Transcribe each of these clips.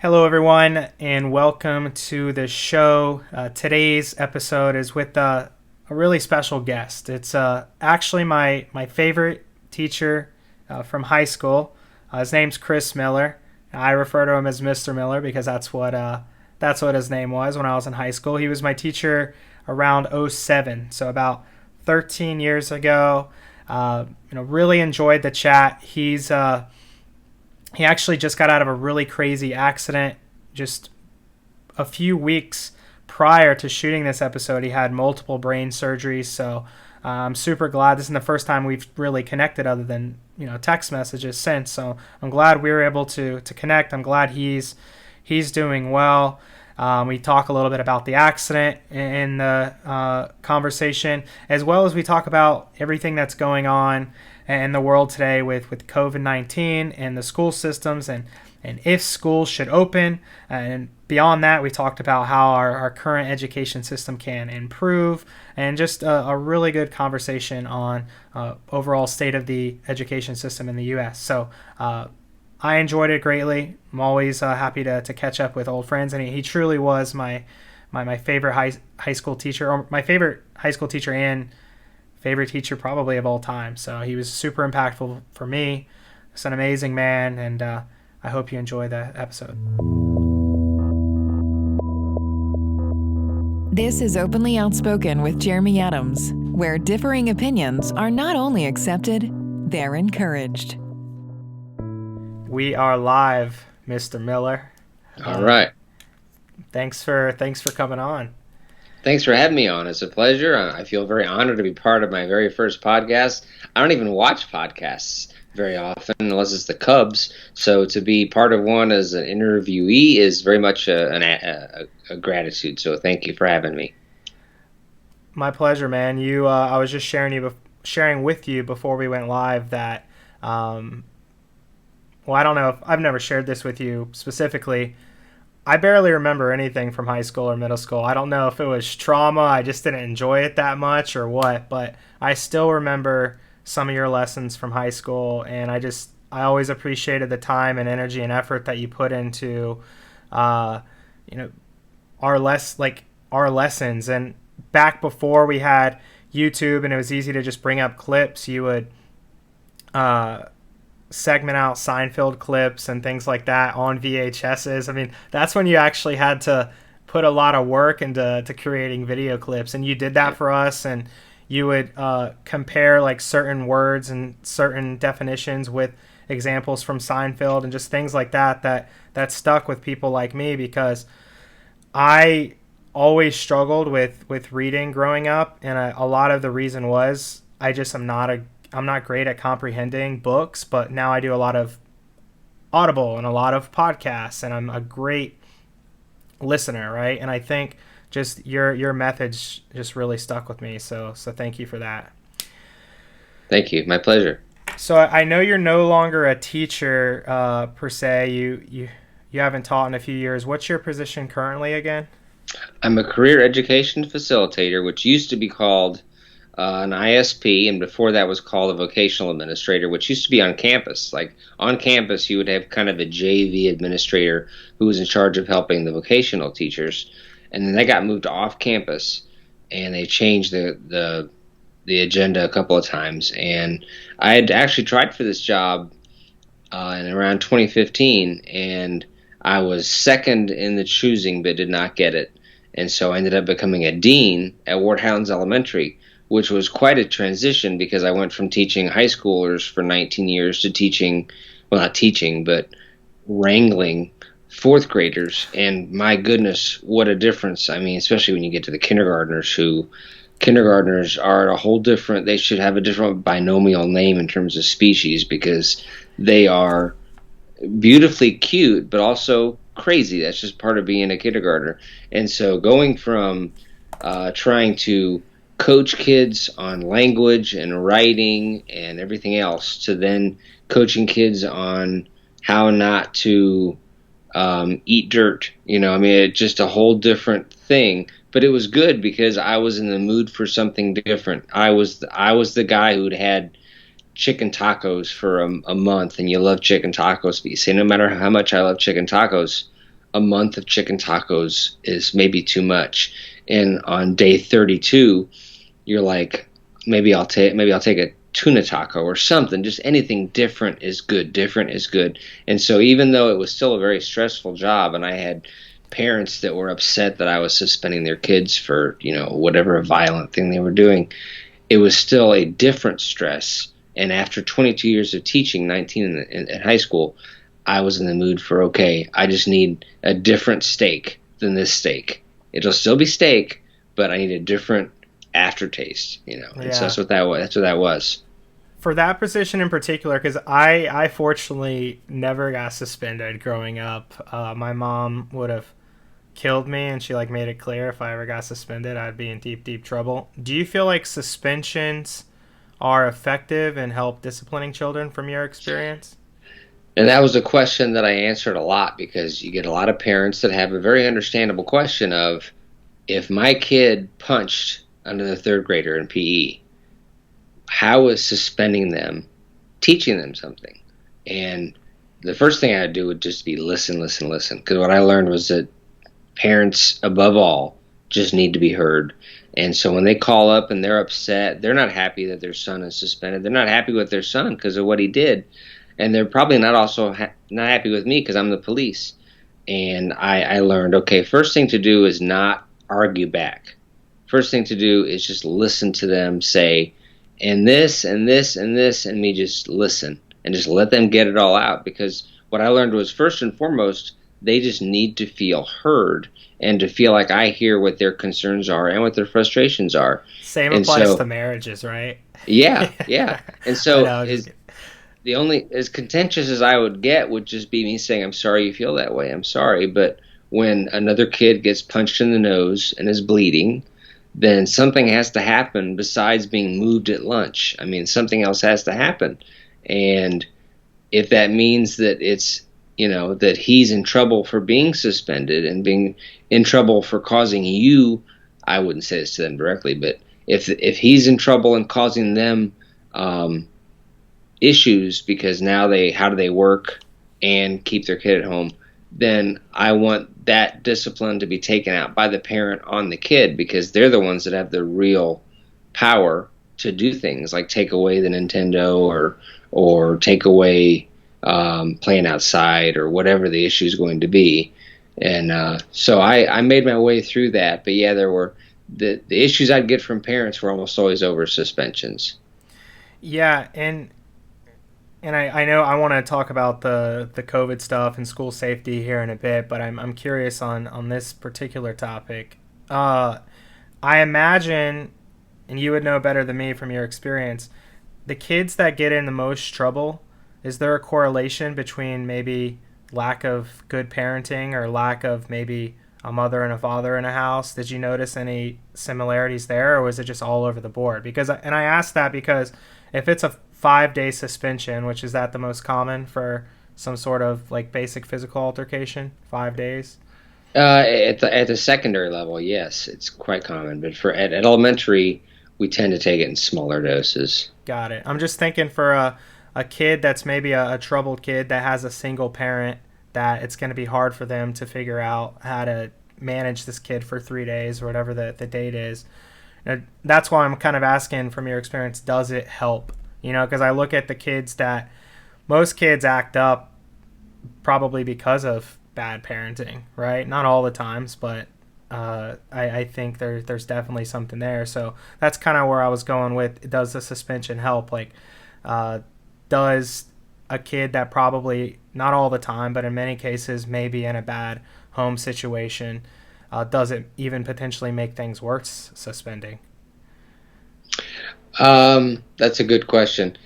Hello, everyone, and welcome to the show. Today's episode is with a really special guest. It's actually my favorite teacher from high school. His name's Chris Miller. I refer to him as Mr. Miller because that's what his name was when I was in high school. He was my teacher around '07, so about 13 years ago. Really enjoyed the chat. He actually just got out of a really crazy accident just a few weeks prior to shooting this episode. He had multiple brain surgeries, so I'm super glad. This is the first time we've really connected other than text messages since. So I'm glad we were able to connect. I'm glad he's doing well. We talk a little bit about the accident in the conversation, as well as we talk about everything that's going on in the world today with COVID-19 and the school systems and if schools should open. And beyond that, we talked about how our current education system can improve, and just a really good conversation on overall state of the education system in the U.S. So I enjoyed it greatly. I'm always happy to catch up with old friends, and he truly was my favorite high school teacher, or my favorite high school teacher and favorite teacher probably of all time. So he was super impactful for me. He's an amazing man, and I hope you enjoy the episode. This is Openly Outspoken with Jeremy Adams, where differing opinions are not only accepted, they're encouraged. We are live, Mr. Miller. All right. Thanks for coming on. Thanks for having me on. It's a pleasure. I feel very honored to be part of my very first podcast. I don't even watch podcasts very often unless it's the Cubs. So to be part of one as an interviewee is very much a gratitude. So thank you for having me. My pleasure, man. I was just sharing with you before we went live that, I don't know if I've never shared this with you specifically. I barely remember anything from high school or middle school. I don't know if it was trauma, I just didn't enjoy it that much, or what, but I still remember some of your lessons from high school, and I always appreciated the time and energy and effort that you put into our lessons. And back before we had YouTube and it was easy to just bring up clips, you would segment out Seinfeld clips and things like that on VHSs. I mean, that's when you actually had to put a lot of work into creating video clips, and you did that for us. And you would compare like certain words and certain definitions with examples from Seinfeld and just things like that stuck with people like me, because I always struggled with reading growing up, and a lot of the reason was I'm not great at comprehending books, but now I do a lot of Audible and a lot of podcasts, and I'm a great listener, right? And I think just your methods just really stuck with me. So thank you for that. Thank you. My pleasure. So I know you're no longer a teacher per se. You haven't taught in a few years. What's your position currently again? I'm a career education facilitator, which used to be called an ISP, and before that was called a vocational administrator, which used to be on campus. Like on campus, you would have kind of a JV administrator who was in charge of helping the vocational teachers, and then they got moved off campus, and they changed the agenda a couple of times. And I had actually tried for this job in around 2015, and I was second in the choosing, but did not get it. And so I ended up becoming a dean at Ward Highlands Elementary, which was quite a transition because I went from teaching high schoolers for 19 years to teaching, well, not teaching, but wrangling fourth graders. And my goodness, what a difference. I mean, especially when you get to the kindergartners are a whole different, they should have a different binomial name in terms of species, because they are beautifully cute, but also crazy. That's just part of being a kindergartner. And so going from trying to coach kids on language and writing and everything else to then coaching kids on how not to eat dirt, I mean, it's just a whole different thing. But it was good because I was in the mood for something different. I was the guy who'd had chicken tacos for a month, and you love chicken tacos, but you say, no matter how much I love chicken tacos, a month of chicken tacos is maybe too much. And on day 32, you're like, maybe I'll take a tuna taco or something. Just anything different is good. Different is good. And so even though it was still a very stressful job, and I had parents that were upset that I was suspending their kids for, whatever violent thing they were doing, it was still a different stress. And after 22 years of teaching, 19 in high school, I was in the mood for, okay, I just need a different steak than this steak. It'll still be steak, but I need a different aftertaste, And so Yeah. that's what that was. That's what that was. For that position in particular, because I fortunately never got suspended growing up. My mom would have killed me, and she like made it clear if I ever got suspended, I'd be in deep, deep trouble. Do you feel like suspensions are effective and help disciplining children from your experience? And that was a question that I answered a lot because you get a lot of parents that have a very understandable question of, if my kid punched another third grader in PE, how is suspending them teaching them something? And the first thing I'd do would just be listen, listen, listen. Because what I learned was that parents, above all, just need to be heard. And so when they call up and they're upset, they're not happy that their son is suspended. They're not happy with their son because of what he did. And they're probably not also not happy with me because I'm the police. And I learned, okay, first thing to do is not argue back. First thing to do is just listen to them say, and this, and this, and this, and me just listen and just let them get it all out. Because what I learned was, first and foremost, they just need to feel heard and to feel like I hear what their concerns are and what their frustrations are. Same And applies so, to marriages, right? yeah, yeah. And I so know. the only, as contentious as I would get, would just be me saying, I'm sorry you feel that way. I'm sorry. But when another kid gets punched in the nose and is bleeding, then something has to happen besides being moved at lunch. I mean, something else has to happen. And if that means that it's, that he's in trouble for being suspended and being in trouble for causing you, I wouldn't say this to them directly, but if he's in trouble and causing them issues because now how do they work and keep their kid at home, then I want that discipline to be taken out by the parent on the kid, because they're the ones that have the real power to do things like take away the Nintendo or take away playing outside or whatever the issue is going to be. And so I made my way through that. But yeah, there were the issues I'd get from parents were almost always over suspensions. Yeah, and I know I want to talk about the COVID stuff and school safety here in a bit, but I'm curious on this particular topic. I imagine, and you would know better than me from your experience, the kids that get in the most trouble, is there a correlation between maybe lack of good parenting or lack of maybe a mother and a father in a house? Did you notice any similarities there, or was it just all over the board? Because, and I asked that because if it's a 5-day suspension, which is that the most common for some sort of like basic physical altercation, 5 days? At the secondary level, yes, it's quite common. But at elementary, we tend to take it in smaller doses. Got it. I'm just thinking for a kid that's maybe a troubled kid that has a single parent, that it's going to be hard for them to figure out how to manage this kid for 3 days or whatever the date is. And that's why I'm kind of asking from your experience, does it help? Because I look at the kids that most kids act up probably because of bad parenting, right? Not all the times, but I think there's definitely something there. So that's kind of where I was going with, does the suspension help? Like, does a kid that probably, not all the time, but in many cases, maybe in a bad home situation, does it even potentially make things worse, suspending? That's a good question.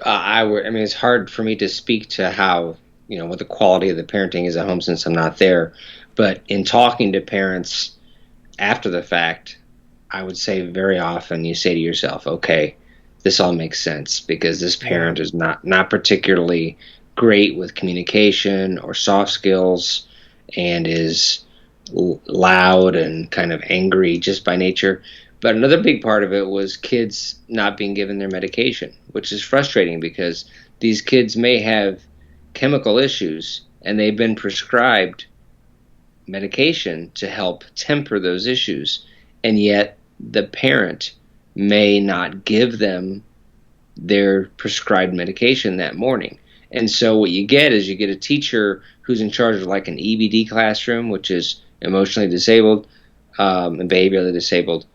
I mean, it's hard for me to speak to how, what the quality of the parenting is at home since I'm not there. But in talking to parents after the fact, I would say very often you say to yourself, okay, this all makes sense because this Yeah. parent is not particularly great with communication or soft skills and is loud and kind of angry just by nature. But another big part of it was kids not being given their medication, which is frustrating because these kids may have chemical issues and they've been prescribed medication to help temper those issues. And yet the parent may not give them their prescribed medication that morning. And so what you get is you get a teacher who's in charge of like an EBD classroom, which is emotionally disabled and behaviorally disabled,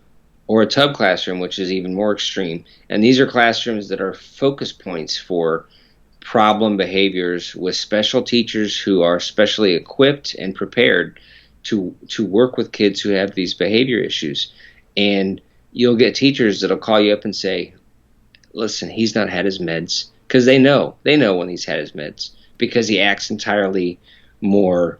or a TUB classroom, which is even more extreme. And these are classrooms that are focus points for problem behaviors with special teachers who are specially equipped and prepared to work with kids who have these behavior issues. And you'll get teachers that'll call you up and say, listen, he's not had his meds, because they know when he's had his meds, because he acts entirely more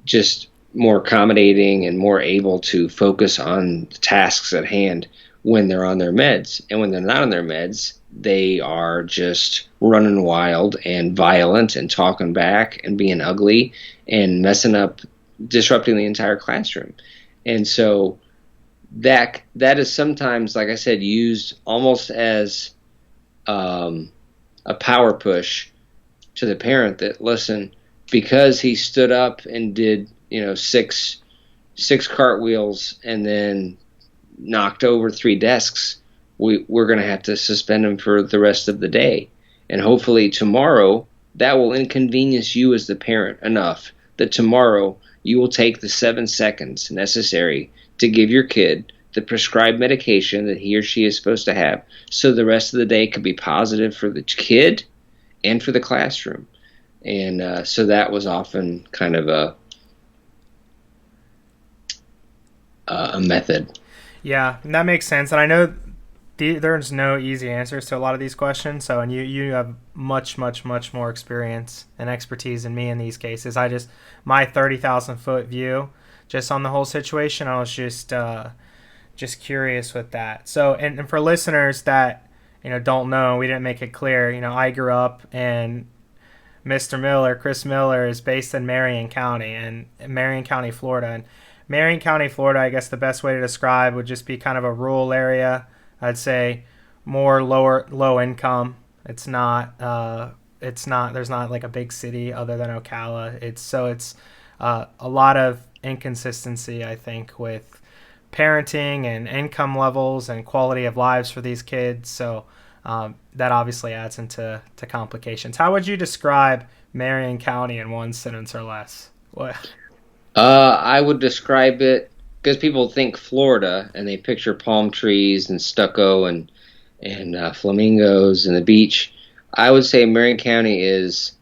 just more accommodating and more able to focus on the tasks at hand when they're on their meds. And when they're not on their meds, they are just running wild and violent and talking back and being ugly and messing up, disrupting the entire classroom. And so that is sometimes, like I said, used almost as a power push to the parent that, listen, because he stood up and did, six cartwheels and then knocked over 3 desks, we're going to have to suspend him for the rest of the day. And hopefully tomorrow that will inconvenience you as the parent enough that tomorrow you will take the 7 seconds necessary to give your kid the prescribed medication that he or she is supposed to have, so the rest of the day could be positive for the kid and for the classroom. And so that was often kind of a method. Yeah, and that makes sense. And I know there's no easy answers to a lot of these questions. So, and you have much more experience and expertise than me in these cases. My 30,000 foot view just on the whole situation, I was just curious with that. So, and for listeners that, don't know, we didn't make it clear, I grew up in Chris Miller is based in Marion County, Florida. And Marion County, Florida, I guess the best way to describe would just be kind of a rural area. I'd say more low income. There's not like a big city other than Ocala. It's a lot of inconsistency, I think, with parenting and income levels and quality of lives for these kids. So that obviously adds into complications. How would you describe Marion County in one sentence or less? What? I would describe it, because people think Florida and they picture palm trees and stucco and flamingos and the beach. I would say Marion County is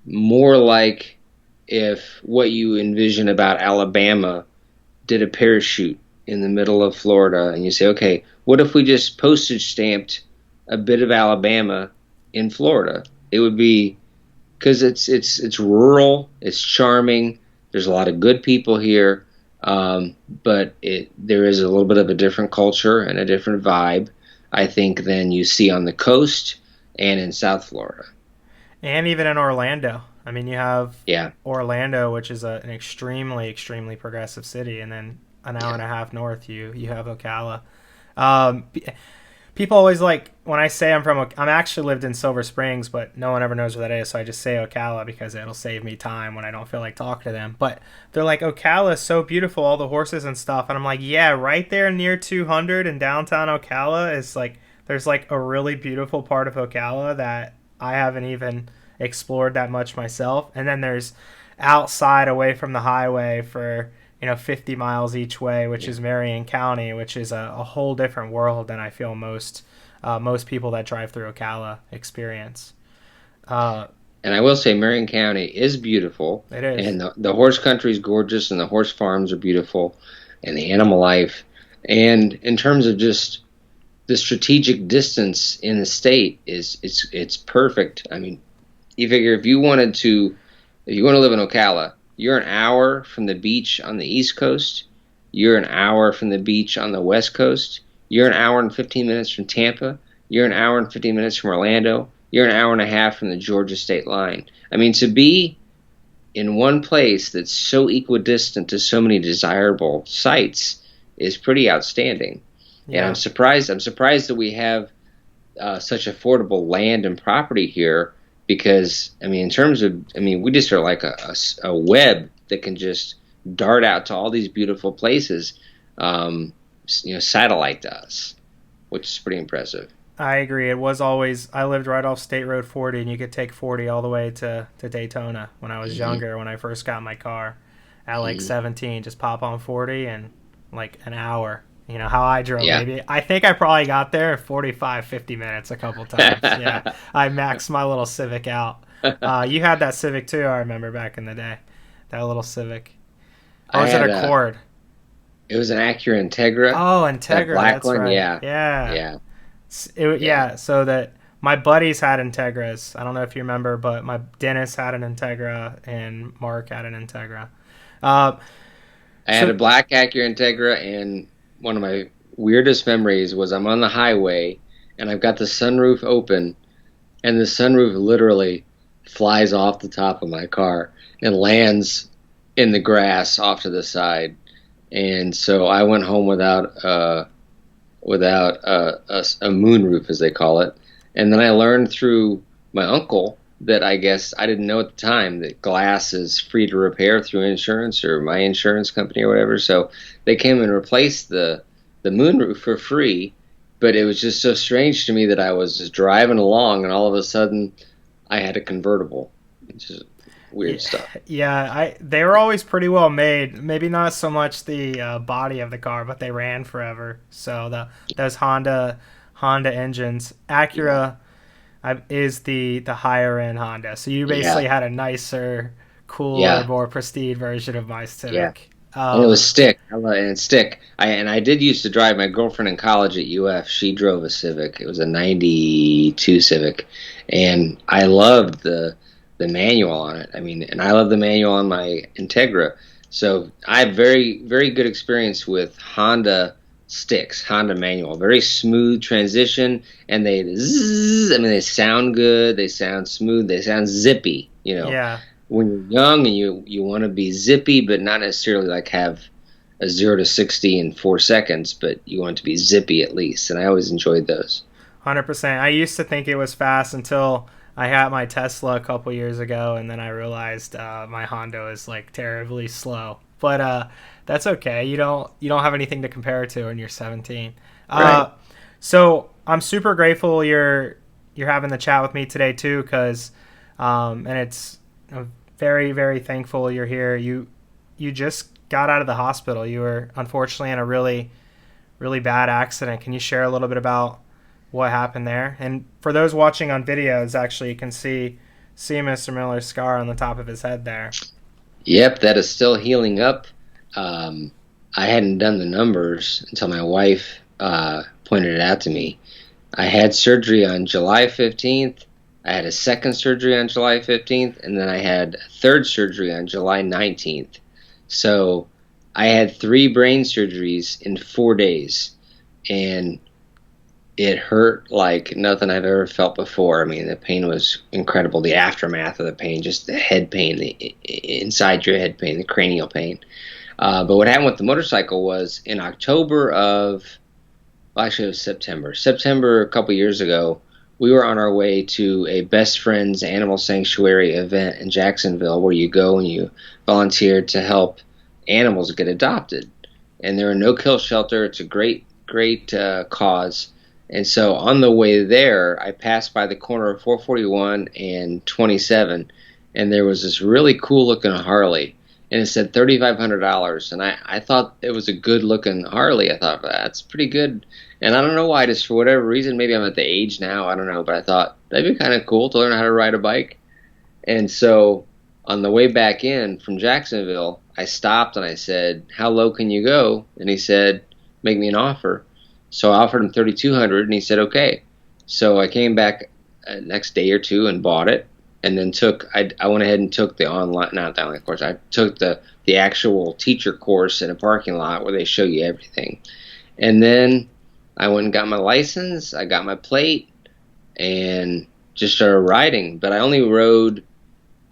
more like if what you envision about Alabama did a parachute in the middle of Florida, and you say, okay, what if we just postage stamped a bit of Alabama in Florida? It would be, because it's rural, it's charming. There's a lot of good people here, but there is a little bit of a different culture and a different vibe, I think, than you see on the coast and in South Florida. And even in Orlando. I mean, you have Orlando, which is an extremely progressive city, and then an hour and a half north, you have Ocala. People always like, when I say I'm actually lived in Silver Springs, but no one ever knows where that is, so I just say Ocala because it'll save me time when I don't feel like talking to them. But they're like, Ocala is so beautiful, all the horses and stuff. And I'm like, yeah, right there near 200 in downtown Ocala is like, there's like a really beautiful part of Ocala that I haven't even explored that much myself. And then there's outside away from the highway for 50 miles each way, which is Marion County, which is a whole different world than I feel most people that drive through Ocala experience. And I will say Marion County is beautiful. It is. And the horse country is gorgeous, and the horse farms are beautiful, and the animal life. And in terms of just the strategic distance in the state, it's perfect. I mean, you figure if you want to live in Ocala, you're an hour from the beach on the East Coast. You're an hour from the beach on the West Coast. You're an hour and 15 minutes from Tampa. You're an hour and 15 minutes from Orlando. You're an hour and a half from the Georgia state line. I mean, to be in one place that's so equidistant to so many desirable sites is pretty outstanding. Yeah. And I'm surprised that we have such affordable land and property here, because I mean, in terms of, I mean, we just are like a web that can just dart out to all these beautiful places, satellite to us, which is pretty impressive. I agree. It was always, I lived right off State Road 40, and you could take 40 all the way to Daytona when I was Hmm. younger, when I first got my car at like Hmm. 17. Just pop on 40 and like an hour. You know, how I drove, Yeah. maybe. I think I probably got there in 45, 50 minutes a couple times. Yeah. I maxed my little Civic out. You had that Civic too, I remember back in the day. That little Civic. Or I was it had Accord? it was an Acura Integra, Oh, that Integra. black That's one. right. Yeah. Yeah. Yeah. Yeah. Yeah, so that my buddies had Integras. I don't know if you remember, but my Dennis had an Integra and Mark had an Integra. Uh, I had a so black Acura Integra, and one of my weirdest memories was I'm on the highway and I've got the sunroof open, and the sunroof literally flies off the top of my car and lands in the grass off to the side. And so I went home without a moonroof, as they call it. And then I learned through my uncle that I guess I didn't know at the time that glass is free to repair through insurance or my insurance company or whatever. So they came and replaced the moonroof for free. But it was just so strange to me that I was just driving along and all of a sudden I had a convertible. It's just weird stuff. yeah, I they were always pretty well made. Maybe not so much the body of the car, but they ran forever. So those Honda engines, Yeah. Acura is the higher end Honda. So you Yeah. basically had a nicer, cooler, Yeah. more prestige version of my Yeah. Civic. And it was stick. I love and it's stick. I did used to drive my girlfriend in college at UF. She drove a Civic. It was a '92 Civic, and I loved the manual on it. I mean, and I love the manual on my Integra. So I have very good experience with Honda sticks, Honda manual. Very smooth transition, and they zzz, I mean, they sound good. They sound smooth. They sound zippy. Yeah, When you're young and you want to be zippy, but not necessarily like have a 0 to 60 in 4 seconds, but you want it to be zippy at least. And I always enjoyed those. 100%. I used to think it was fast until I had my Tesla a couple years ago, and then I realized my Honda is like terribly slow. But that's okay. You don't have anything to compare it to when you're 17. Right. So I'm super grateful you're having the chat with me today too, because and it's I'm very thankful you're here. You just got out of the hospital. You were unfortunately in a really bad accident. Can you share a little bit about what happened there? And for those watching on videos, actually, you can see Mr. Miller's scar on the top of his head there. Yep, that is still healing up. I hadn't done the numbers until my wife pointed it out to me. I had surgery on July 15th. I had a second surgery on July 15th, and then I had a third surgery on July 19th. So I had three brain surgeries in 4 days, and it hurt like nothing I've ever felt before. I mean, the pain was incredible. The aftermath of the pain, just the head pain, the inside your head pain, the cranial pain. But what happened with the motorcycle was in October of, well, actually it was September a couple years ago, we were on our way to a best friends animal sanctuary event in Jacksonville where you go and you volunteer to help animals get adopted. And they're a no-kill shelter. It's a great cause. And so on the way there, I passed by the corner of 441 and 27, and there was this really cool-looking Harley, and it said $3,500. And I thought it was a good-looking Harley. I thought, that's pretty good. And I don't know why, just for whatever reason, maybe I'm at the age now, I don't know, but I thought that'd be kind of cool to learn how to ride a bike. And so on the way back in from Jacksonville, I stopped and I said, "How low can you go?" And he said, "Make me an offer." So I offered him 3,200, and he said, "Okay." So I came back next day or two and bought it, and then I went ahead and took the online, not the online course. I took the actual teacher course in a parking lot where they show you everything. And then I went and got my license. I got my plate and just started riding. But I only rode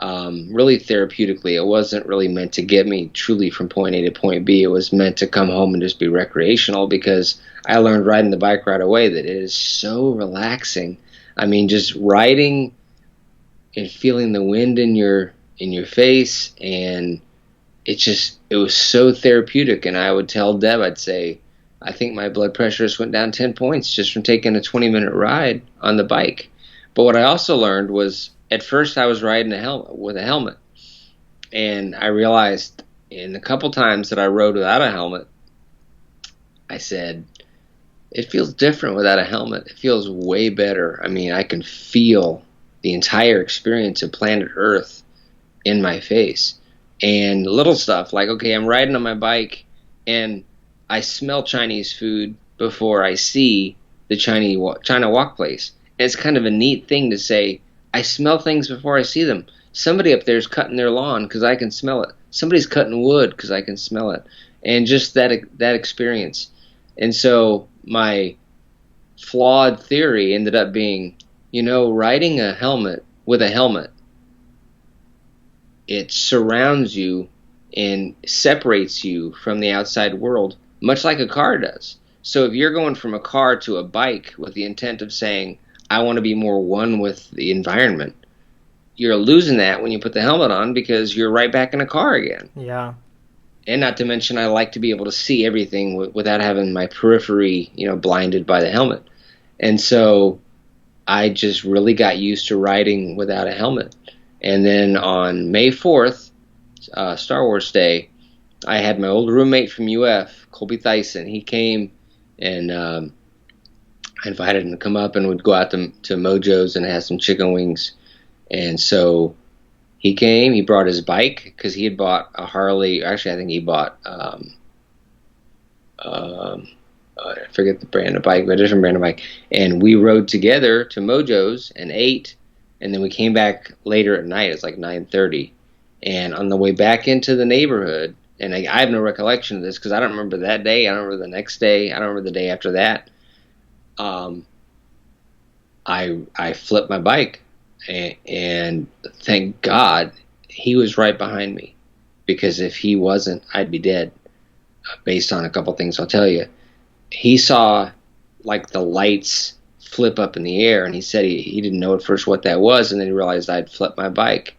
really therapeutically. It wasn't really meant to get me truly from point A to point B. It was meant to come home and just be recreational, because I learned riding the bike right away that it is so relaxing. I mean, just riding and feeling the wind in your face, and it was so therapeutic. And I would tell Deb, I'd say, I think my blood pressure just went down 10 points just from taking a 20-minute ride on the bike. But what I also learned was, at first I was riding with a helmet, and I realized in a couple times that I rode without a helmet, I said, it feels different without a helmet. It feels way better. I mean, I can feel the entire experience of planet Earth in my face. And little stuff like, okay, I'm riding on my bike and I smell Chinese food before I see the China Walk place. And it's kind of a neat thing to say, I smell things before I see them. Somebody up there is cutting their lawn because I can smell it. Somebody's cutting wood because I can smell it. And just that experience. And so my flawed theory ended up being, riding a helmet with a helmet, it surrounds you and separates you from the outside world, much like a car does. So if you're going from a car to a bike with the intent of saying, I want to be more one with the environment, you're losing that when you put the helmet on, because you're right back in a car again. Yeah. And not to mention, I like to be able to see everything without having my periphery, blinded by the helmet. And so I just really got used to riding without a helmet. And then on May 4th, Star Wars Day, I had my old roommate from UF, Colby Thyssen. He came, and I invited him to come up, and we'd go out to Mojo's and have some chicken wings. And so he came, he brought his bike, because he had bought a Harley. Actually, I think he bought, I forget the brand of bike, but a different brand of bike. And we rode together to Mojo's and ate, and then we came back later at night. It's like 9:30. And on the way back into the neighborhood, and I have no recollection of this because I don't remember that day. I don't remember the next day. I don't remember the day after that. I flipped my bike, and thank God he was right behind me, because if he wasn't, I'd be dead, based on a couple things I'll tell you. He saw like the lights flip up in the air, and he said he didn't know at first what that was, and then he realized I'd flipped my bike.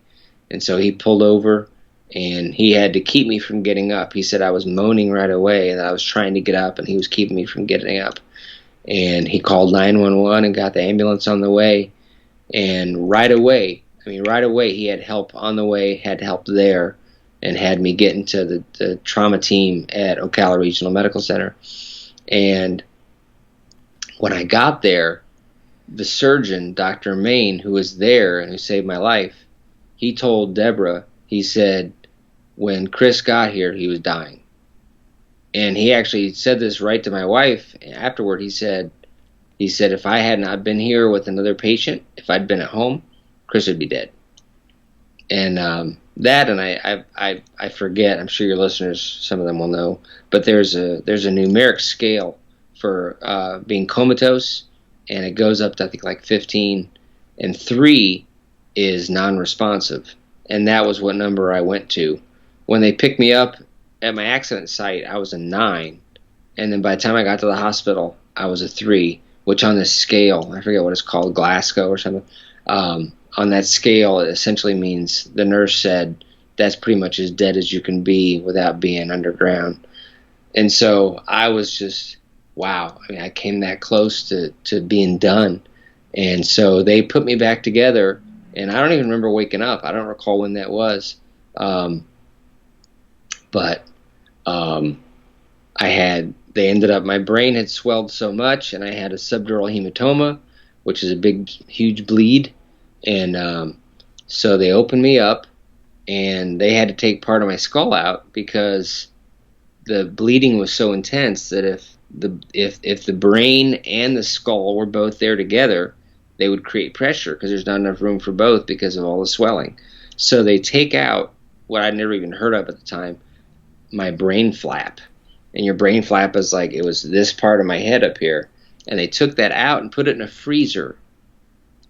And so he pulled over, and he had to keep me from getting up. He said I was moaning right away, and I was trying to get up, and he was keeping me from getting up. And he called 911 and got the ambulance on the way. And right away, he had help on the way, had help there, and had me get into the trauma team at Ocala Regional Medical Center. And when I got there, the surgeon, Dr. Main, who was there and who saved my life, he told Deborah, he said, when Chris got here, he was dying. And he actually said this right to my wife afterward. He said, if I had not been here with another patient, if I'd been at home, Chris would be dead. And that, and I forget, I'm sure your listeners, some of them will know, but there's a numeric scale for being comatose, and it goes up to, I think, like 15, and 3 is non-responsive. And that was what number I went to. When they picked me up at my accident site, I was a 9. And then by the time I got to the hospital, I was a 3, which on this scale, I forget what it's called, Glasgow or something, on that scale, it essentially means, the nurse said, that's pretty much as dead as you can be without being underground. And so I was just, wow. I mean, I came that close to being done. And so they put me back together, and I don't even remember waking up. I don't recall when that was. My brain had swelled so much, and I had a subdural hematoma, which is a big, huge bleed. And so they opened me up, and they had to take part of my skull out because the bleeding was so intense that if the brain and the skull were both there together, they would create pressure because there's not enough room for both because of all the swelling. So they take out what I'd never even heard of at the time, my brain flap. And your brain flap is like, it was this part of my head up here. And they took that out and put it in a freezer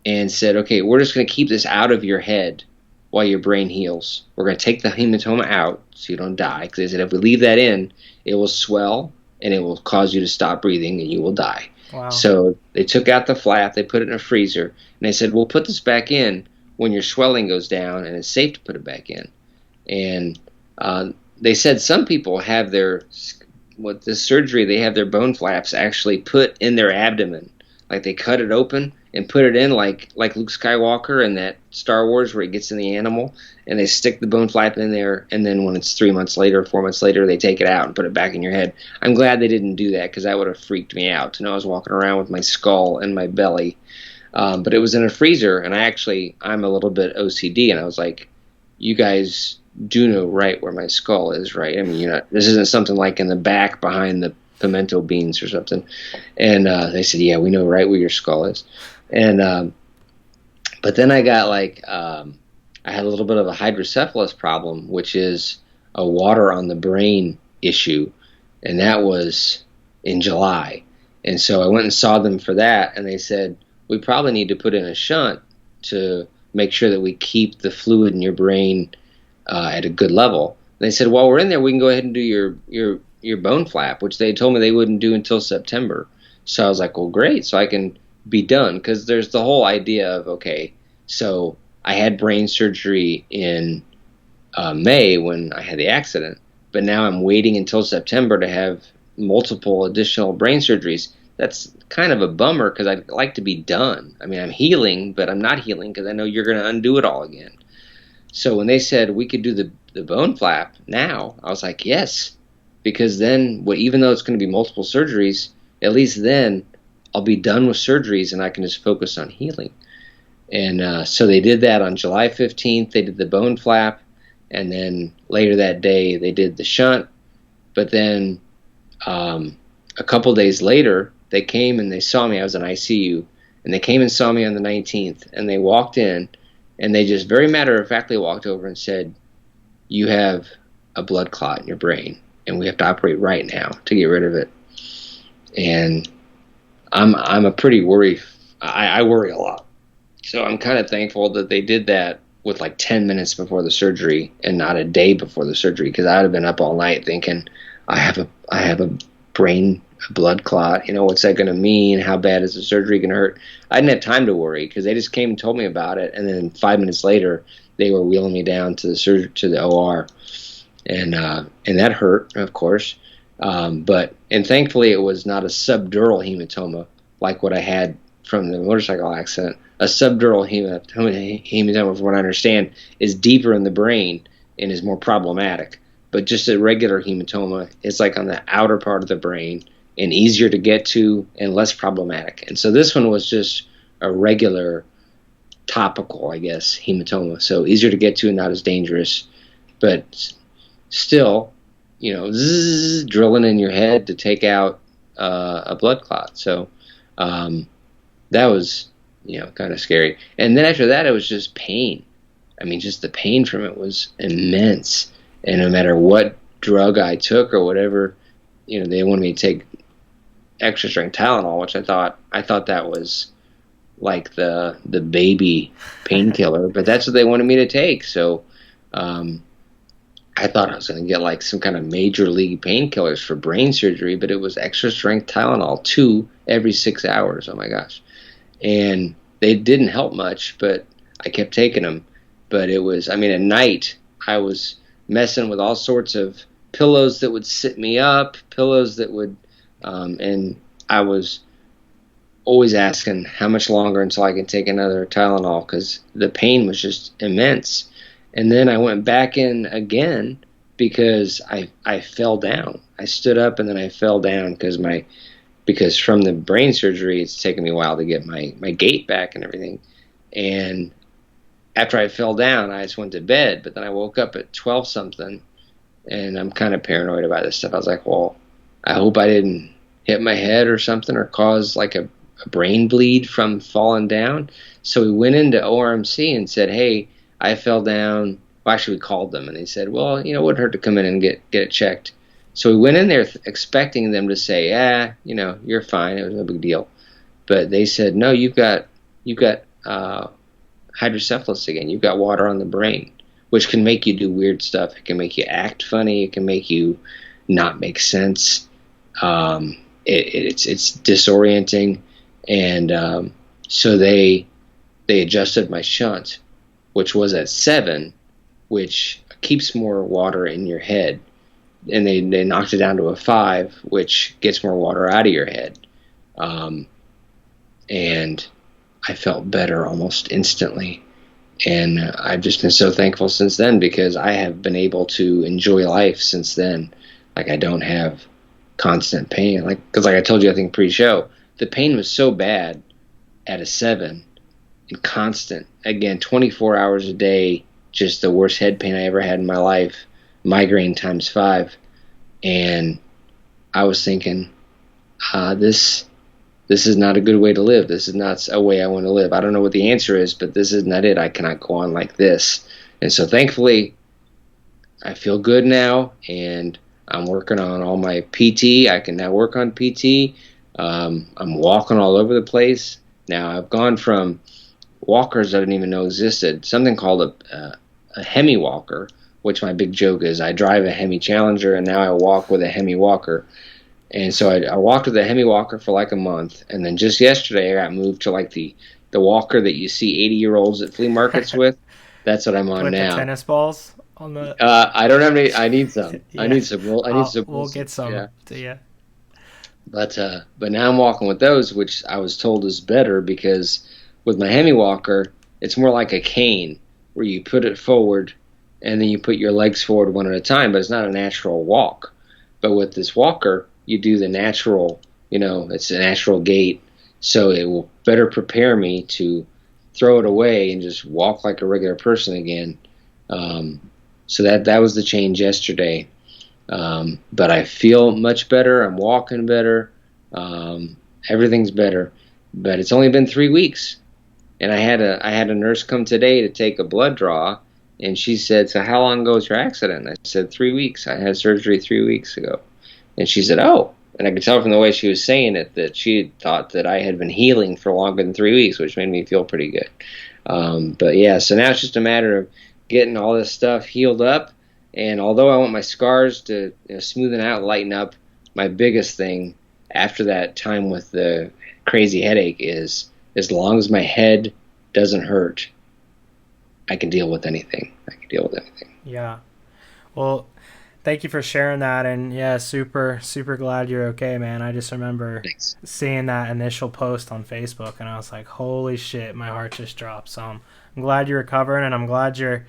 and said, okay, we're just going to keep this out of your head while your brain heals. We're going to take the hematoma out so you don't die. Because they said if we leave that in, it will swell and it will cause you to stop breathing and you will die. Wow. So they took out the flap, they put it in a freezer, and they said, we'll put this back in when your swelling goes down, and it's safe to put it back in. And they said some people have with this surgery, they have their bone flaps actually put in their abdomen. Like they cut it open and put it in like Luke Skywalker in that Star Wars where he gets in the animal, and they stick the bone flap in there, and then when it's 3 months later, 4 months later, they take it out and put it back in your head. I'm glad they didn't do that, because that would have freaked me out to know I was walking around with my skull and my belly. But it was in a freezer, and I'm a little bit OCD, and I was like, you guys do know right where my skull is, right? I mean, this isn't something like in the back behind the pimento beans or something. And they said, yeah, we know right where your skull is. And but then I got I had a little bit of a hydrocephalus problem, which is a water on the brain issue, and that was in July. And so I went and saw them for that, and they said, we probably need to put in a shunt to make sure that we keep the fluid in your brain at a good level. And they said, while we're in there, we can go ahead and do your bone flap, which they told me they wouldn't do until September. So I was like, well, great, so I can be done, because there's the whole idea of, okay, so I had brain surgery in May when I had the accident, but now I'm waiting until September to have multiple additional brain surgeries. That's kind of a bummer, because I'd like to be done. I mean, I'm healing, but I'm not healing because I know you're going to undo it all again. So when they said we could do the bone flap now, I was like, yes, because then even though it's going to be multiple surgeries, at least then I'll be done with surgeries and I can just focus on healing. And so they did that on July 15th. They did the bone flap, and then later that day they did the shunt. But then a couple days later, they came and they saw me. I was in ICU, and they came and saw me on the 19th, and they walked in, and they just very matter-of-factly walked over and said, you have a blood clot in your brain, and we have to operate right now to get rid of it. And I'm a pretty worry. I worry a lot. So I'm kind of thankful that they did that with 10 minutes before the surgery and not a day before the surgery, because I would have been up all night thinking, I have a brain blood clot. What's that going to mean? How bad is the surgery going to hurt? I didn't have time to worry, because they just came and told me about it, and then 5 minutes later they were wheeling me down to the OR, and that hurt, of course. But thankfully it was not a subdural hematoma like what I had from the motorcycle accident. A subdural hematoma, from what I understand, is deeper in the brain and is more problematic. But just a regular hematoma is on the outer part of the brain and easier to get to and less problematic. And so this one was just a regular topical, I guess, hematoma. So easier to get to and not as dangerous, but still, drilling in your head to take out a blood clot. So that was, kind of scary. And then after that, it was just pain. I mean, just the pain from it was immense. And no matter what drug I took or whatever, they wanted me to take extra strength Tylenol, which I thought that was like the baby painkiller, but that's what they wanted me to take. So I thought I was going to get some kind of major league painkillers for brain surgery, but it was extra strength Tylenol, 2 every 6 hours. Oh my gosh. And they didn't help much, but I kept taking them. But it was, at night I was messing with all sorts of pillows that would sit me up, pillows that would, and I was always asking how much longer until I could take another Tylenol, because the pain was just immense. And then I went back in again because I fell down. I stood up and then I fell down because from the brain surgery, it's taken me a while to get my gait back and everything. And after I fell down, I just went to bed, but then I woke up at 12 something, and I'm kind of paranoid about this stuff. I was like, well, I hope I didn't hit my head or something or cause a brain bleed from falling down. So we went into ORMC and said, hey, I fell down. Well, actually, we called them, and they said, well, it wouldn't hurt to come in and get it checked. So we went in there expecting them to say, you're fine. It was no big deal. But they said, no, you've got hydrocephalus again. You've got water on the brain, which can make you do weird stuff. It can make you act funny. It can make you not make sense. It's disorienting. And so they adjusted my shunt. which was at 7, which keeps more water in your head. And they knocked it down to a 5, which gets more water out of your head. And I felt better almost instantly. And I've just been so thankful since then, because I have been able to enjoy life since then. Like, I don't have constant pain. Because I told you, I think pre-show, the pain was so bad at a 7 and constant. Again, 24 hours a day, just the worst head pain I ever had in my life, migraine times 5. And I was thinking, this is not a good way to live. This is not a way I want to live. I don't know what the answer is, but this is not it. I cannot go on like this. And so thankfully, I feel good now, and I'm working on all my PT. I can now work on PT. I'm walking all over the place. Now, I've gone from walkers I didn't even know existed, something called a Hemi walker, which my big joke is I drive a Hemi Challenger, and now I walk with a Hemi walker. And so I walked with a Hemi walker for like a month, and then just yesterday I got moved to like the walker that you see 80-year-olds at flea markets with. That's what I'm on with now. The tennis balls on the. I don't have any. I need some. Yeah. I need some. We'll get some to you. But now I'm walking with those, which I was told is better, because with my Hemi walker, it's more like a cane where you put it forward and then you put your legs forward one at a time, but it's not a natural walk. But with this walker, you do the natural, it's a natural gait, so it will better prepare me to throw it away and just walk like a regular person again. So that was the change yesterday. But I feel much better. I'm walking better. Everything's better. But it's only been 3 weeks, and I had a nurse come today to take a blood draw, and she said, "So how long ago was your accident?" I said, 3 weeks. I had surgery 3 weeks ago. And she said, "Oh." And I could tell from the way she was saying it that she had thought that I had been healing for longer than 3 weeks, which made me feel pretty good. But yeah, so now it's just a matter of getting all this stuff healed up. And although I want my scars to smoothen out, lighten up, my biggest thing after that time with the crazy headache is, as long as my head doesn't hurt, I can deal with anything. Yeah. Well, thank you for sharing that. And yeah, super, super glad you're okay, man. I just remember seeing that initial post on Facebook, and I was like, holy shit, my heart just dropped. So I'm glad you're recovering, and I'm glad you're,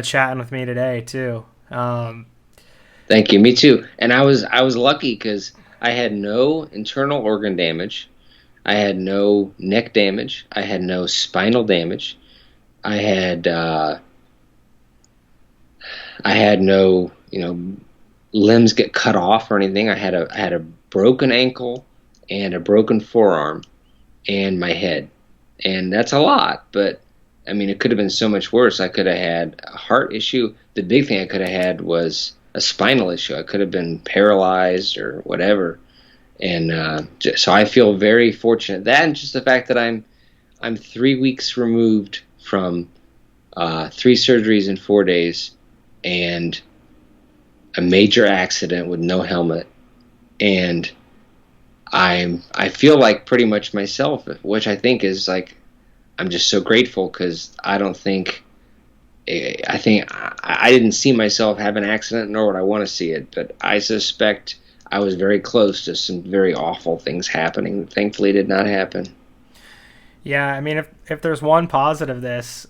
chatting with me today too. Thank you. Me too. And I was lucky because I had no internal organ damage. I had no neck damage. I had no spinal damage. I had no, limbs get cut off or anything. I had a broken ankle and a broken forearm and my head. And that's a lot, but I mean, it could have been so much worse. I could have had a heart issue. The big thing I could have had was a spinal issue. I could have been paralyzed or whatever. And so I feel very fortunate. That, and just the fact that I'm 3 weeks removed from 3 surgeries in 4 days and a major accident with no helmet, and I feel like pretty much myself, which I think is like, I'm just so grateful, because I didn't see myself have an accident, nor would I want to see it, but I suspect I was very close to some very awful things happening. Thankfully, it did not happen. Yeah, I mean, if there's one positive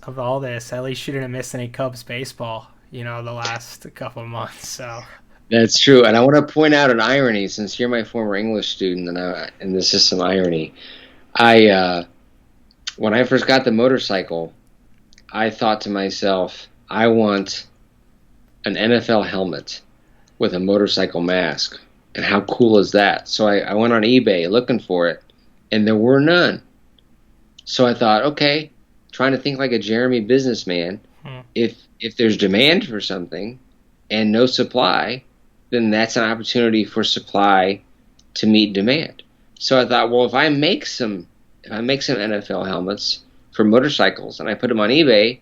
of all this, at least you didn't miss any Cubs baseball, the last couple of months. So that's true, and I want to point out an irony, since you're my former English student, and this is some irony. When I first got the motorcycle, I thought to myself, I want an NFL helmet with a motorcycle mask. And how cool is that? So I went on eBay looking for it, and there were none. So I thought, okay, trying to think like a Jeremy businessman, if there's demand for something and no supply, then that's an opportunity for supply to meet demand. So I thought, well, if I make some NFL helmets for motorcycles and I put them on eBay,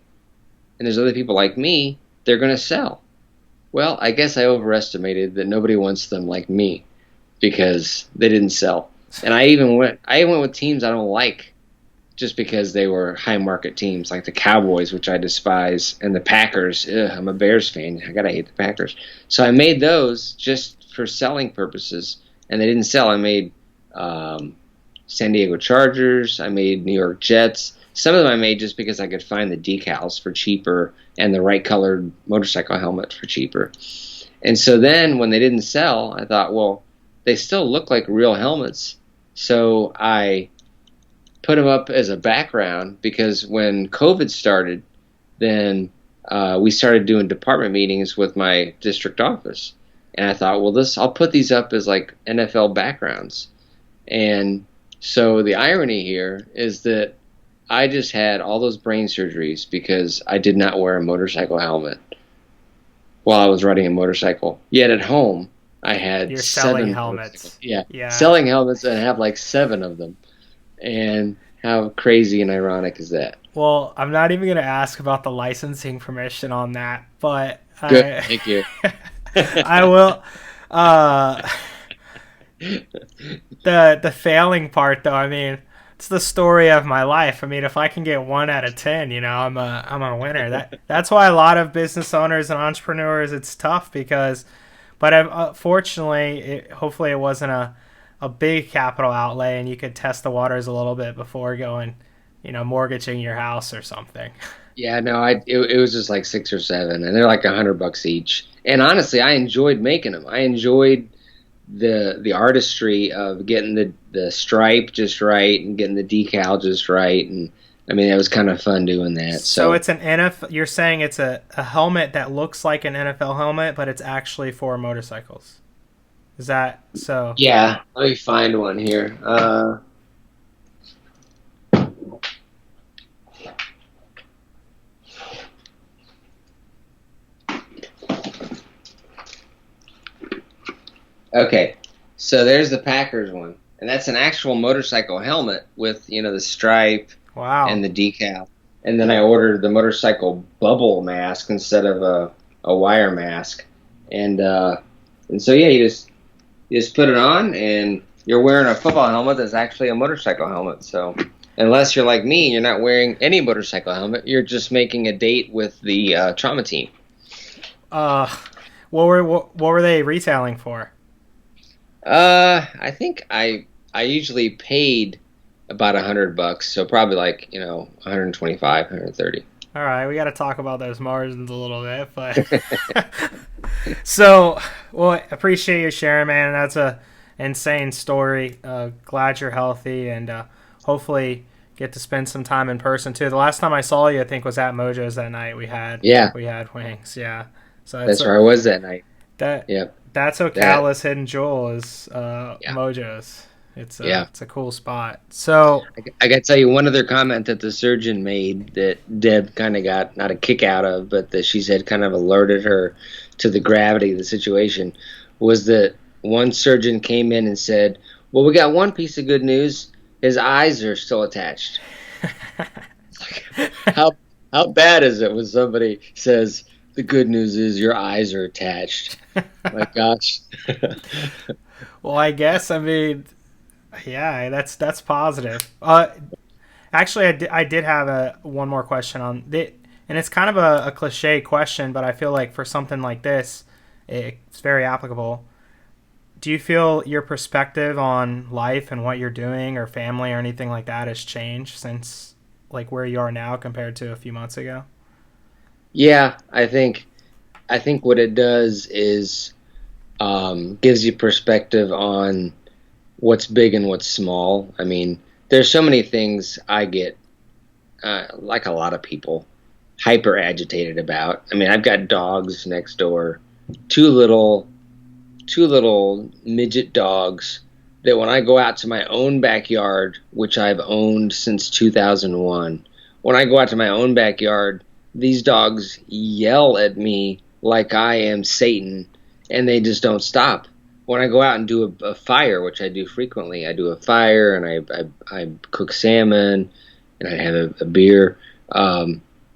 and there's other people like me, they're going to sell. Well, I guess I overestimated that nobody wants them like me, because they didn't sell. And I even went with teams I don't like, just because they were high market teams like the Cowboys, which I despise, and the Packers. Ugh, I'm a Bears fan. I gotta hate the Packers. So I made those just for selling purposes, and they didn't sell. I made San Diego Chargers. I made New York Jets. Some of them I made just because I could find the decals for cheaper and the right colored motorcycle helmet for cheaper. And so then when they didn't sell, I thought, well, they still look like real helmets. So I put them up as a background because when COVID started, then we started doing department meetings with my district office. And I thought, well, I'll put these up as like NFL backgrounds. And so the irony here is that I just had all those brain surgeries because I did not wear a motorcycle helmet while I was riding a motorcycle. Yet at home, I had You're 7 selling helmets. Yeah, selling helmets and I have like 7 of them. And how crazy and ironic is that? Well, I'm not even going to ask about the licensing permission on that, but Good, thank you. I will. The failing part, though, I mean, it's the story of my life. I mean, if I can get 1 out of 10, I'm a winner. That's why a lot of business owners and entrepreneurs, it's tough because, but fortunately, hopefully it wasn't a big capital outlay, and you could test the waters a little bit before going, mortgaging your house or something. Yeah, no, it was just like 6 or 7, and they're like $100 each. And honestly, I enjoyed making them. I enjoyed the artistry of getting the stripe just right and getting the decal just right, and I mean it was kind of fun doing that. So it's an NFL. You're saying it's a helmet that looks like an NFL helmet, but it's actually for motorcycles. Is that so? Yeah, let me find one here. Okay, so there's the Packers one, and that's an actual motorcycle helmet with the stripe and the decal. And then I ordered the motorcycle bubble mask instead of a wire mask, and so yeah, you just put it on, and you're wearing a football helmet that's actually a motorcycle helmet. So unless you're like me, you're not wearing any motorcycle helmet. You're just making a date with the trauma team. What were they retailing for? I think I usually paid about $100, so probably like 125, 130. All right, we got to talk about those margins a little bit, but so appreciate you sharing, man. That's a insane story. Glad you're healthy, and hopefully get to spend some time in person too. The last time I saw you, I think, was at Mojo's that night. We had wings, yeah. So that's where I was that night. That's Ocala's hidden jewel is Mojo's. It's a cool spot. So I got to tell you one other comment that the surgeon made that Deb kind of got not a kick out of, but that she said kind of alerted her to the gravity of the situation, was that one surgeon came in and said, "Well, we got one piece of good news. His eyes are still attached." How bad is it when somebody says, "The good news is your eyes are attached"? My gosh. Well, I guess, I mean, yeah, that's positive. Actually, I did have one more question on it, and it's kind of a cliche question, but I feel like for something like this, it's very applicable. Do you feel your perspective on life and what you're doing or family or anything like that has changed since like where you are now compared to a few months ago? Yeah, I think what it does is gives you perspective on what's big and what's small. I mean, there's so many things I get, like a lot of people, hyper agitated about. I mean, I've got dogs next door, two little midget dogs that when I go out to my own backyard, which I've owned since 2001, when I go out to my own backyard, these dogs yell at me like I am Satan, and they just don't stop. When I go out and do a fire, which I do frequently, I do a fire and I cook salmon and I have a beer.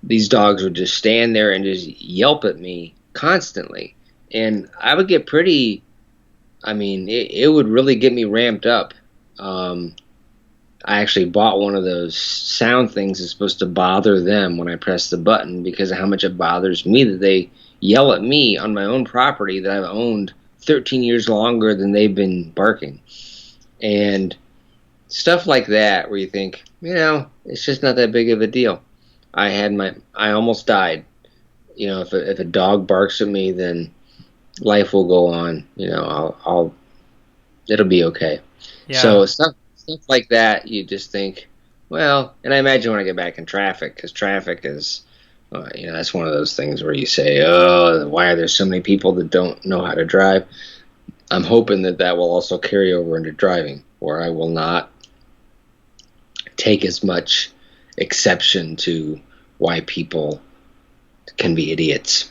These dogs would just stand there and just yelp at me constantly. And I would get pretty, I mean, it would really get me ramped up. I actually bought one of those sound things that's supposed to bother them when I press the button because of how much it bothers me that they yell at me on my own property that I've owned 13 years longer than they've been barking. And stuff like that where you think, it's just not that big of a deal. I almost died. If a dog barks at me, then life will go on. It'll be okay. Yeah. So stuff like that, you just think, well, and I imagine when I get back in traffic, because traffic is, that's one of those things where you say, oh, why are there so many people that don't know how to drive? I'm hoping that will also carry over into driving, where I will not take as much exception to why people can be idiots,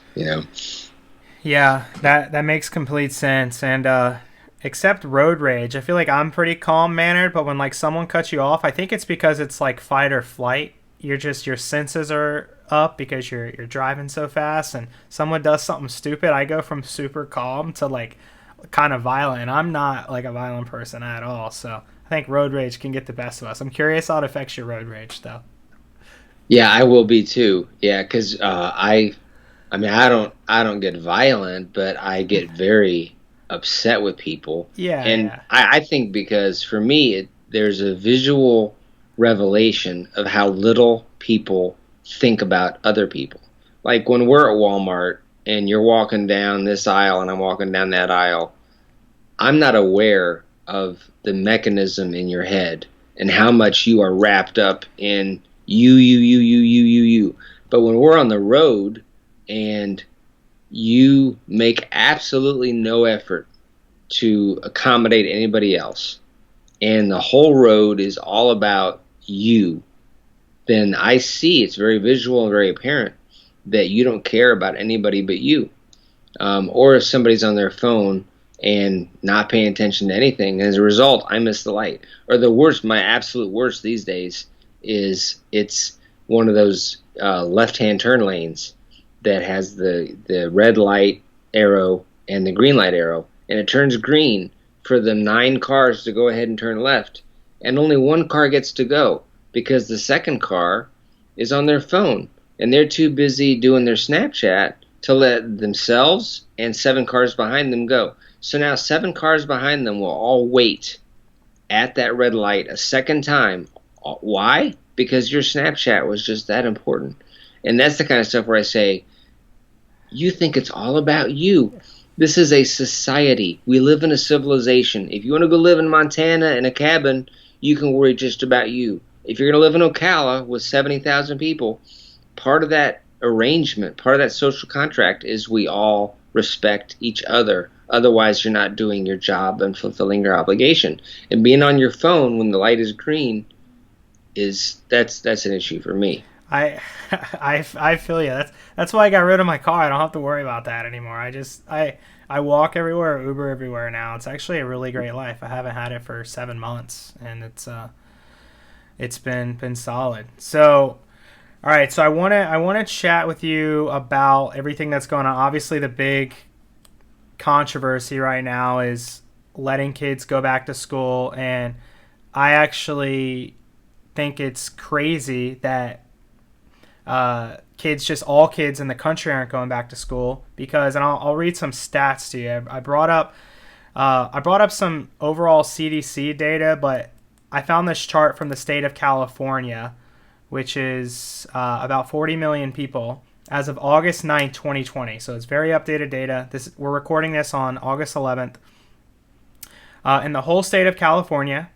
Yeah, that makes complete sense. And except road rage, I feel like I'm pretty calm mannered, but when like someone cuts you off, I think it's because it's like fight or flight. Your senses are up because you're driving so fast, and someone does something stupid, I go from super calm to like kind of violent. I'm not like a violent person at all, so I think road rage can get the best of us. I'm curious how it affects your road rage though. Yeah, I will be too. Yeah, because I don't get violent, but I get very upset with people. Yeah, And yeah. I think because for me, there's a visual revelation of how little people think about other people. Like when we're at Walmart and you're walking down this aisle and I'm walking down that aisle, I'm not aware of the mechanism in your head and how much you are wrapped up in you. But when we're on the road and you make absolutely no effort to accommodate anybody else, and the whole road is all about you, then I see it's very visual and very apparent that you don't care about anybody but you. Or if somebody's on their phone and not paying attention to anything, and as a result, I miss the light. Or the worst, my absolute worst these days is it's one of those left-hand turn lanes that has the red light arrow and the green light arrow, and it turns green for the 9 cars to go ahead and turn left, and only 1 car gets to go because the second car is on their phone, and they're too busy doing their Snapchat to let themselves and 7 cars behind them go. So now 7 cars behind them will all wait at that red light a second time. Why? Because your Snapchat was just that important. And that's the kind of stuff where I say, you think it's all about you. This is a society. We live in a civilization. If you want to go live in Montana in a cabin, you can worry just about you. If you're going to live in Ocala with 70,000 people, part of that arrangement, part of that social contract is we all respect each other. Otherwise, you're not doing your job and fulfilling your obligation. And being on your phone when the light is green that's an issue for me. I feel you. That's why I got rid of my car. I don't have to worry about that anymore. I walk everywhere, Uber everywhere now. It's actually a really great life. I haven't had it for 7 months, and it's been solid. So, all right. So I want to chat with you about everything that's going on. Obviously, the big controversy right now is letting kids go back to school, and I actually think it's crazy that all kids in the country aren't going back to school because, and I'll read some stats to you. I brought up some overall CDC data, but I found this chart from the state of California, which is about 40 million people as of August 9th, 2020. So it's very updated data. We're recording this on August 11th. In the whole state of California,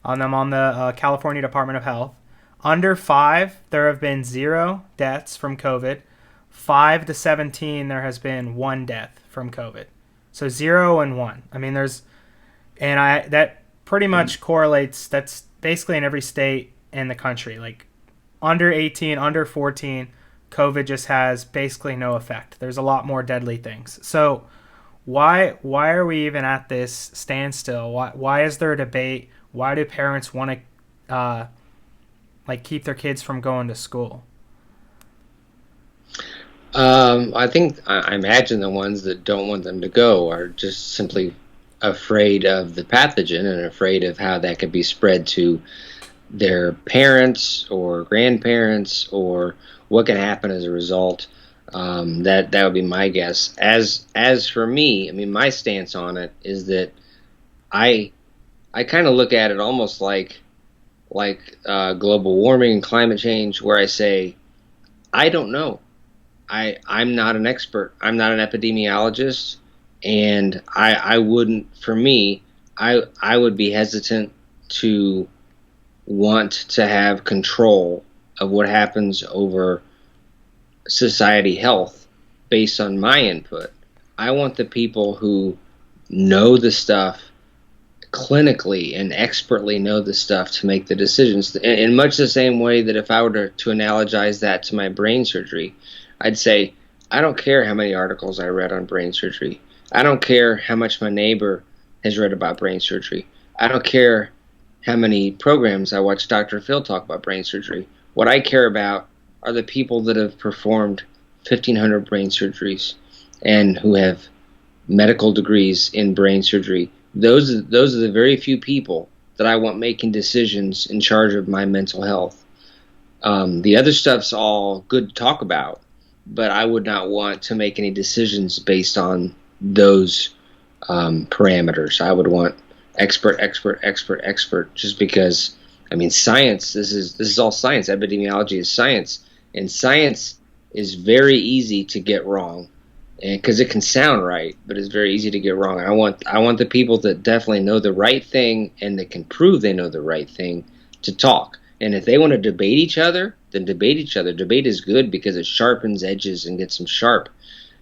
I'm on the California Department of Health. Under 5, there have been 0 deaths from COVID. 5 to 17, there has been 1 death from COVID. So 0 and 1. I mean, that pretty much correlates. That's basically in every state in the country. Like under 18, under 14, COVID just has basically no effect. There's a lot more deadly things. So why are we even at this standstill? Why is there a debate? Why do parents want to keep their kids from going to school? I imagine the ones that don't want them to go are just simply afraid of the pathogen and afraid of how that could be spread to their parents or grandparents, or what can happen as a result. That would be my guess. As for me, I mean, my stance on it is that I I kind of look at it almost like global warming and climate change, where I say I don't know. I'm not an expert. I'm not an epidemiologist, and I wouldn't. For me, I would be hesitant to want to have control of what happens over society health based on my input. I want the people who know the stuff clinically and expertly know the stuff to make the decisions in much the same way that if I were to analogize that to my brain surgery, I'd say I don't care how many articles I read on brain surgery. I don't care how much my neighbor has read about brain surgery. I don't care how many programs I watch Dr. Phil talk about brain surgery. What I care about are the people that have performed 1,500 brain surgeries and who have medical degrees in brain surgery. Those are the very few people that I want making decisions in charge of my mental health. The other stuff's all good to talk about, but I would not want to make any decisions based on those parameters. I would want expert, just because, I mean, science, this is all science. Epidemiology is science, and science is very easy to get wrong, and because it can sound right, but it's very easy to get wrong. I want the people that definitely know the right thing and that can prove they know the right thing to talk. And if they want to debate each other, then debate each other. Debate is good because it sharpens edges and gets them sharp.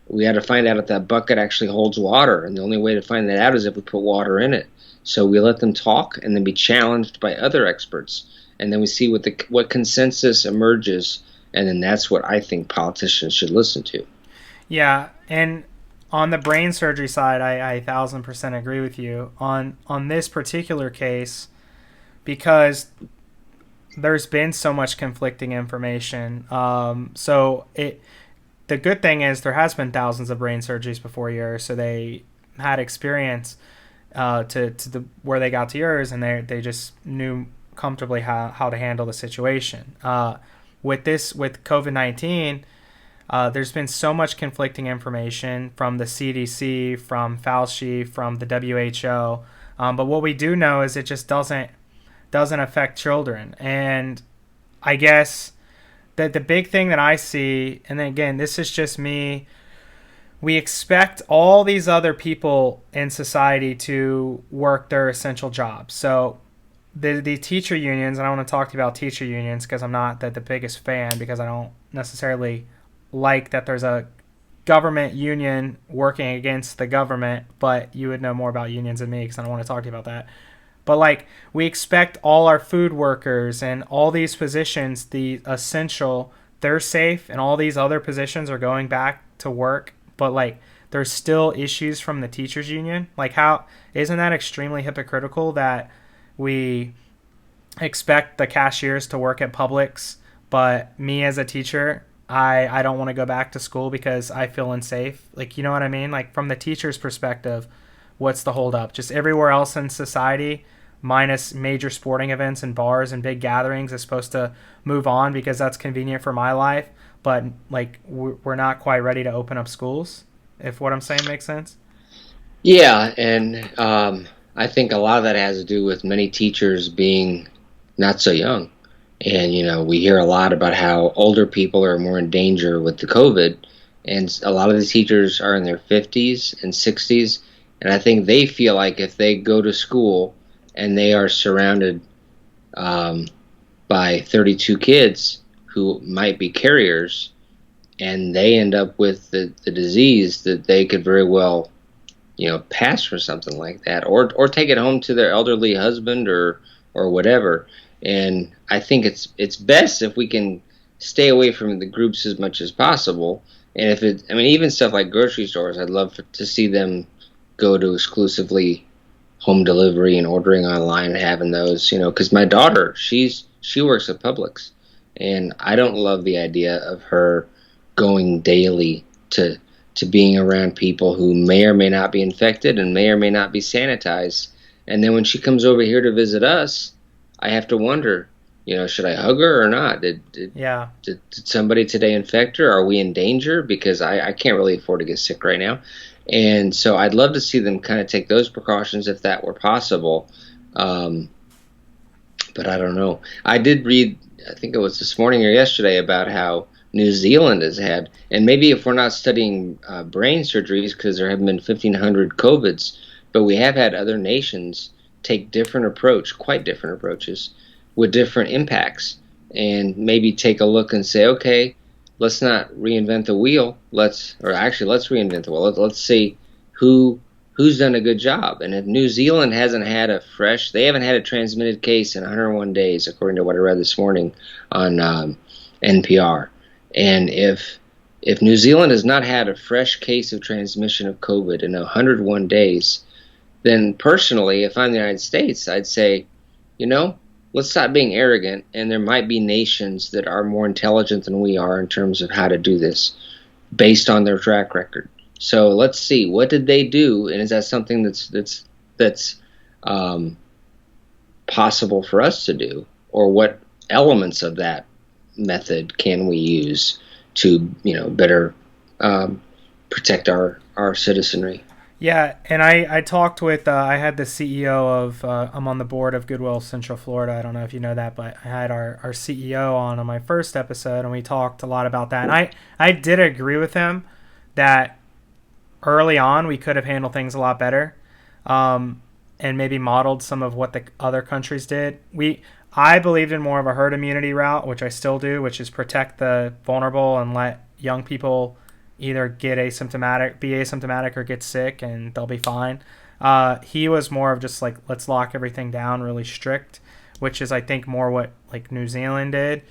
We had to find out if that bucket actually holds water, and the only way to find that out is if we put water in it. So we let them talk and then be challenged by other experts, and then we see what consensus emerges, and then that's what I think politicians should listen to. Yeah, and on the brain surgery side, I 1,000% agree with you. On this particular case, because there's been so much conflicting information, the good thing is there has been thousands of brain surgeries before yours, so they had experience to where they got to yours, and they just knew comfortably how to handle the situation. With COVID-19. There's been so much conflicting information from the CDC, from Fauci, from the WHO. But what we do know is it just doesn't affect children. And I guess that the big thing that I see, and then again, this is just me, we expect all these other people in society to work their essential jobs. So the teacher unions, and I want to talk to you about teacher unions because I'm not the biggest fan, because I don't necessarily like that there's a government union working against the government, but you would know more about unions than me because I don't want to talk to you about that. But like, we expect all our food workers and all these positions, the essential, they're safe, and all these other positions are going back to work, but like there's still issues from the teachers union. Like, how isn't that extremely hypocritical that we expect the cashiers to work at Publix, but me as a teacher, I don't want to go back to school because I feel unsafe? Like, you know what I mean? Like, from the teacher's perspective, what's the holdup? Just everywhere else in society, minus major sporting events and bars and big gatherings, is supposed to move on because that's convenient for my life. But like, we're not quite ready to open up schools, if what I'm saying makes sense. Yeah, and I think a lot of that has to do with many teachers being not so young. And, you know, we hear a lot about how older people are more in danger with the COVID. And a lot of the teachers are in their 50s and 60s. And I think they feel like if they go to school and they are surrounded by 32 kids who might be carriers, and they end up with the disease, that they could very well, you know, pass for something like that, or take it home to their elderly husband or whatever. And I think it's best if we can stay away from the groups as much as possible. And if it, I mean, even stuff like grocery stores, I'd love to see them go to exclusively home delivery and ordering online and having those, you know, because my daughter, she works at Publix, and I don't love the idea of her going daily to being around people who may or may not be infected and may or may not be sanitized. And then when she comes over here to visit us, I have to wonder, should I hug her or not? Yeah. Did somebody today infect her? Are we in danger? Because I can't really afford to get sick right now. And so I'd love to see them kind of take those precautions if that were possible. But I don't know. I did read, I think it was this morning or yesterday, about how New Zealand has had, and maybe if we're not studying brain surgeries because there have been 1,500 COVIDs, but we have had other nations take quite different approaches with different impacts, and maybe take a look and say, okay, let's not reinvent the wheel. Let's reinvent the wheel. Let's see who's done a good job. And if New Zealand they haven't had a transmitted case in 101 days, according to what I read this morning on NPR. And if New Zealand has not had a fresh case of transmission of COVID in 101 days, then personally, if I'm the United States, I'd say, let's stop being arrogant. And there might be nations that are more intelligent than we are in terms of how to do this based on their track record. So let's see, what did they do, and is that something that's possible for us to do, or what elements of that method can we use to better protect our citizenry? Yeah, and I talked with I had the CEO of I'm on the board of Goodwill Central Florida. I don't know if you know that, but I had our CEO on my first episode, and we talked a lot about that. And I did agree with him that early on we could have handled things a lot better, and maybe modeled some of what the other countries did. I believed in more of a herd immunity route, which I still do, which is protect the vulnerable and let young people either be asymptomatic or get sick, and they'll be fine. He was more of just like, let's lock everything down really strict, which is I think more what like New Zealand did.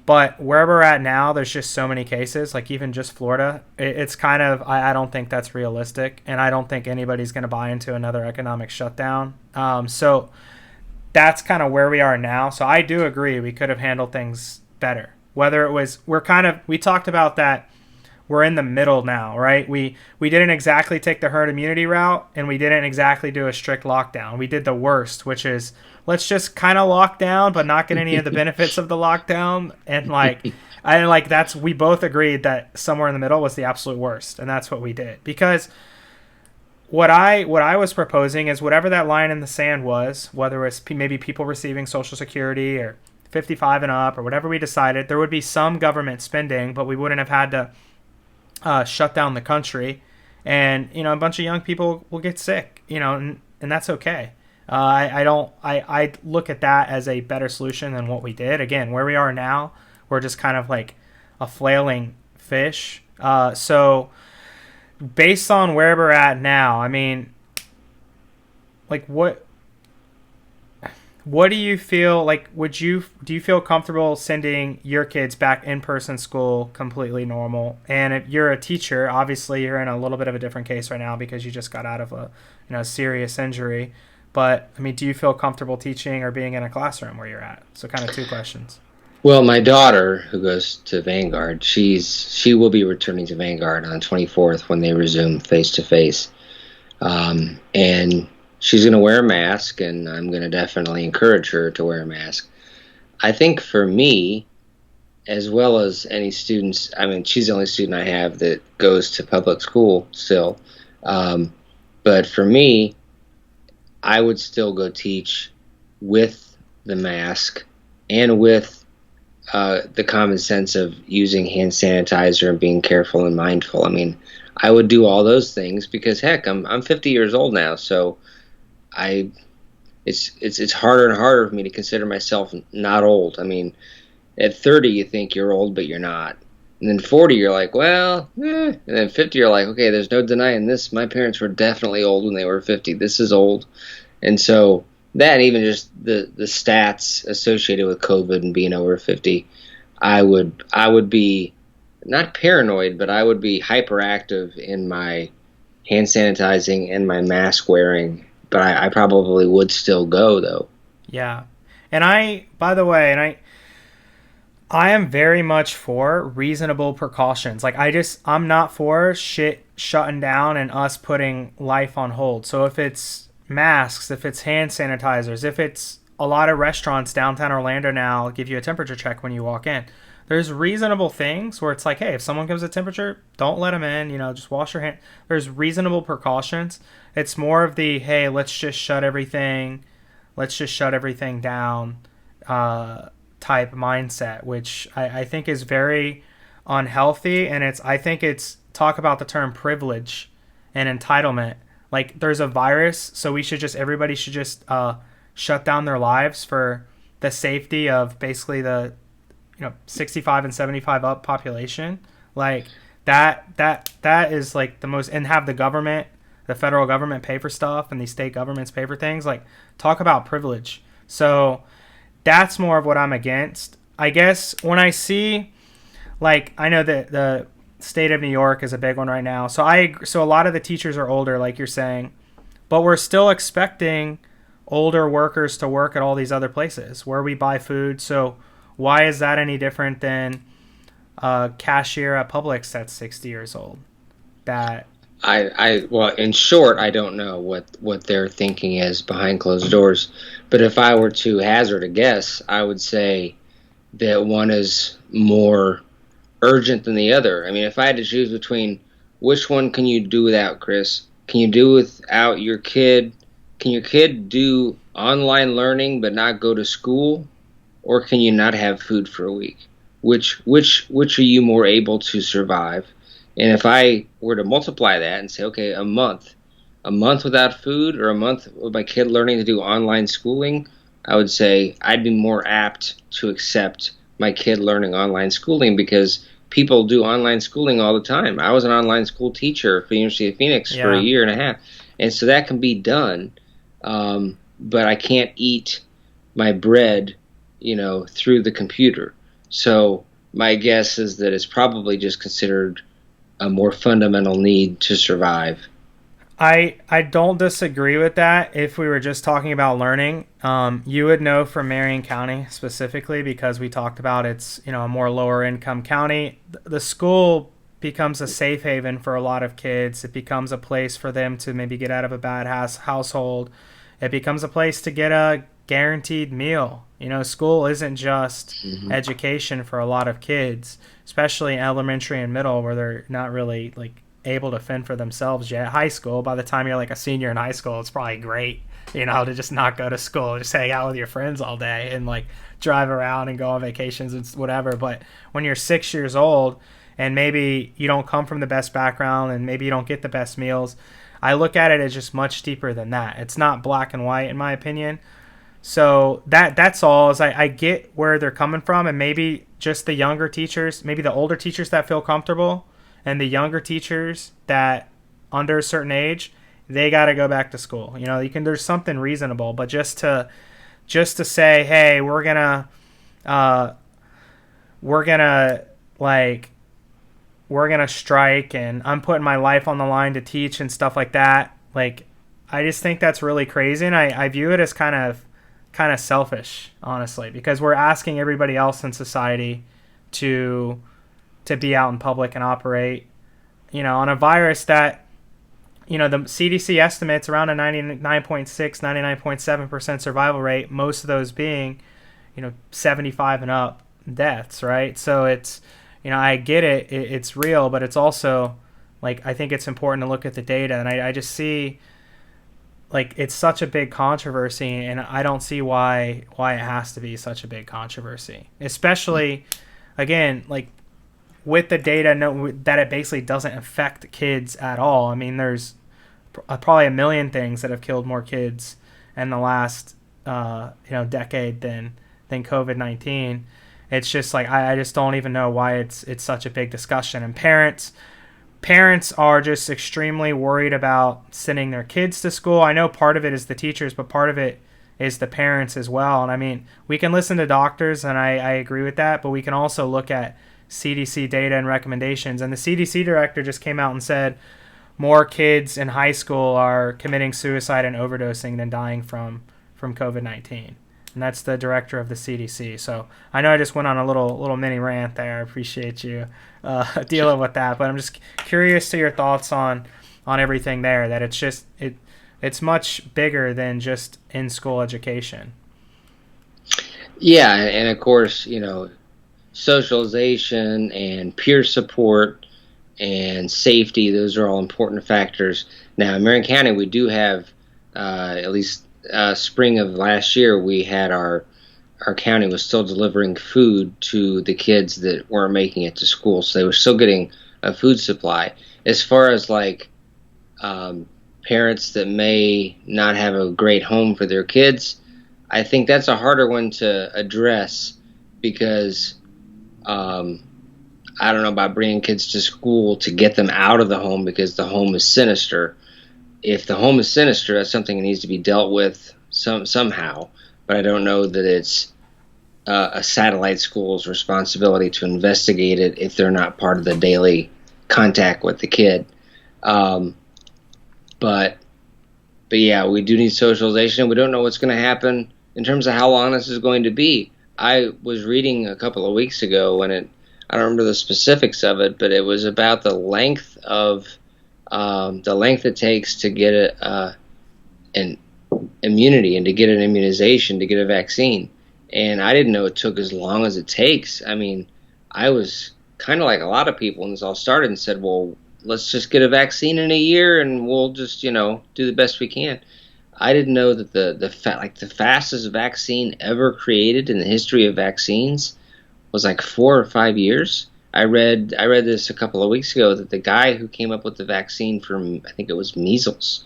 But where we're at now, there's just so many cases, like even just Florida. It's kind of, I don't think that's realistic, and I don't think anybody's going to buy into another economic shutdown. So that's kind of where we are now. So I do agree we could have handled things better. Whether it was, we talked about that we're in the middle now, right? We didn't exactly take the herd immunity route, and we didn't exactly do a strict lockdown. We did the worst, which is let's just kind of lock down, but not get any of the benefits of the lockdown. And we both agreed that somewhere in the middle was the absolute worst, and that's what we did. Because what I was proposing is whatever that line in the sand was, whether it's maybe people receiving Social Security or 55 and up or whatever we decided, there would be some government spending, but we wouldn't have had to shut down the country, and a bunch of young people will get sick, and that's okay. I look at that as a better solution than what we did. Again, where we are now, we're just kind of like a flailing fish. So based on where we're at now, I mean, like what do you feel like? Do you feel comfortable sending your kids back in-person school completely normal? And if you're a teacher, obviously you're in a little bit of a different case right now because you just got out of a serious injury. But I mean, do you feel comfortable teaching or being in a classroom where you're at? So kind of two questions. Well, my daughter, who goes to Vanguard, she will be returning to Vanguard on 24th when they resume face-to-face. And she's going to wear a mask, and I'm going to definitely encourage her to wear a mask. I think for me, as well as any students, I mean, she's the only student I have that goes to public school still. But for me, I would still go teach with the mask and with the common sense of using hand sanitizer and being careful and mindful. I mean, I would do all those things because, heck, I'm 50 years old now, so it's harder and harder for me to consider myself not old. I mean, at 30 you think you're old, but you're not. And then 40 you're like, well, And then 50 you're like, okay, there's no denying this. My parents were definitely old when they were 50. This is old. And so that, and even just the stats associated with COVID and being over 50, I would be not paranoid, but I would be hyperactive in my hand sanitizing and my mask wearing. But I probably would still go, though. Yeah. And by the way, I am very much for reasonable precautions. Like, I'm not for shit shutting down and us putting life on hold. So if it's masks, if it's hand sanitizers, if it's a lot of restaurants downtown Orlando now give you a temperature check when you walk in. There's reasonable things where it's like, hey, if someone gives a temperature, don't let them in, just wash your hand. There's reasonable precautions. It's more of the, hey, let's just shut everything down type mindset, which I think is very unhealthy. And I think it's talk about the term privilege and entitlement. Like, there's a virus, so everybody should just shut down their lives for the safety of basically the 65 and 75 up population. Like, that is like the most, and have the federal government pay for stuff and the state governments pay for things. Like, talk about privilege. So that's more of what I'm against. I guess when I see, like, I know that the state of New York is a big one right now. So a lot of the teachers are older, like you're saying, but we're still expecting older workers to work at all these other places where we buy food. So why is that any different than a cashier at Publix that's 60 years old? Well, in short, I don't know what their thinking is behind closed doors. But if I were to hazard a guess, I would say that one is more urgent than the other. I mean, if I had to choose between which one can you do without, Chris? Can you do without your kid? Can your kid do online learning but not go to school? Or can you not have food for a week? Which are you more able to survive? And if I were to multiply that and say, okay, a month without food or a month with my kid learning to do online schooling, I would say I'd be more apt to accept my kid learning online schooling, because people do online schooling all the time. I was an online school teacher for the University of Phoenix for a year and a half. And so that can be done. But I can't eat my bread, through the computer. So my guess is that it's probably just considered a more fundamental need to survive. I don't disagree with that. If we were just talking about learning, you would know from Marion County specifically, because we talked about it's, a more lower income county. The school becomes a safe haven for a lot of kids. It becomes a place for them to maybe get out of a bad household. It becomes a place to get a guaranteed meal. School isn't just education for a lot of kids, especially in elementary and middle, where they're not really like able to fend for themselves yet. High school, by the time you're like a senior in high school, it's probably great, to just not go to school, just hang out with your friends all day and like drive around and go on vacations and whatever. But when you're 6 years old and maybe you don't come from the best background and maybe you don't get the best meals, I look at it as just much deeper than that. It's not black and white, in my opinion. So that's all. Is I get where they're coming from, and maybe just the younger teachers, maybe the older teachers that feel comfortable, and the younger teachers that under a certain age, they got to go back to school. There's something reasonable, but just to say, hey, we're gonna strike, and I'm putting my life on the line to teach and stuff like that. Like, I just think that's really crazy, and I view it as kind of selfish, honestly, because we're asking everybody else in society to be out in public and operate, on a virus that, the CDC estimates around a 99.6, 99.7% survival rate, most of those being, 75 and up deaths, right? So it's, I get it, it's real, but it's also, like, I think it's important to look at the data, and I just see, like, it's such a big controversy, and I don't see why it has to be such a big controversy, especially, again, like, with the data, that it basically doesn't affect kids at all. I mean, there's probably a million things that have killed more kids in the last decade than COVID-19. It's just like I just don't even know why it's such a big discussion. And parents are just extremely worried about sending their kids to school. I know part of it is the teachers, but part of it is the parents as well. And I mean, we can listen to doctors, and I agree with that, but we can also look at CDC data and recommendations. And the CDC director just came out and said more kids in high school are committing suicide and overdosing than dying from COVID-19. And that's the director of the CDC. So I know I just went on a little mini rant there. I appreciate you dealing with that. But I'm just curious to your thoughts on everything there, that it's just it's much bigger than just in-school education. Yeah, and of course, socialization and peer support and safety, those are all important factors. Now, in Marion County, we do have, at least spring of last year, we had our county was still delivering food to the kids that weren't making it to school, so they were still getting a food supply. As far as like um, parents that may not have a great home for their kids, I think that's a harder one to address because um, I don't know about bringing kids to school to get them out of the home because the home is sinister. If the home is sinister, that's something that needs to be dealt with somehow. But I don't know that it's a satellite school's responsibility to investigate it if they're not part of the daily contact with the kid. Um, but but yeah, we do need socialization. We don't know what's going to happen in terms of how long this is going to be. I was reading a couple of weeks ago I don't remember the specifics of it, but it was about the length it takes to get an immunity and to get an immunization, to get a vaccine. And I didn't know it took as long as it takes. I mean, I was kind of like a lot of people when this all started and said, well, let's just get a vaccine in a year and we'll just, do the best we can. I didn't know that the fastest vaccine ever created in the history of vaccines was like 4 or 5 years. I read this a couple of weeks ago that the guy who came up with the vaccine from, I think it was measles,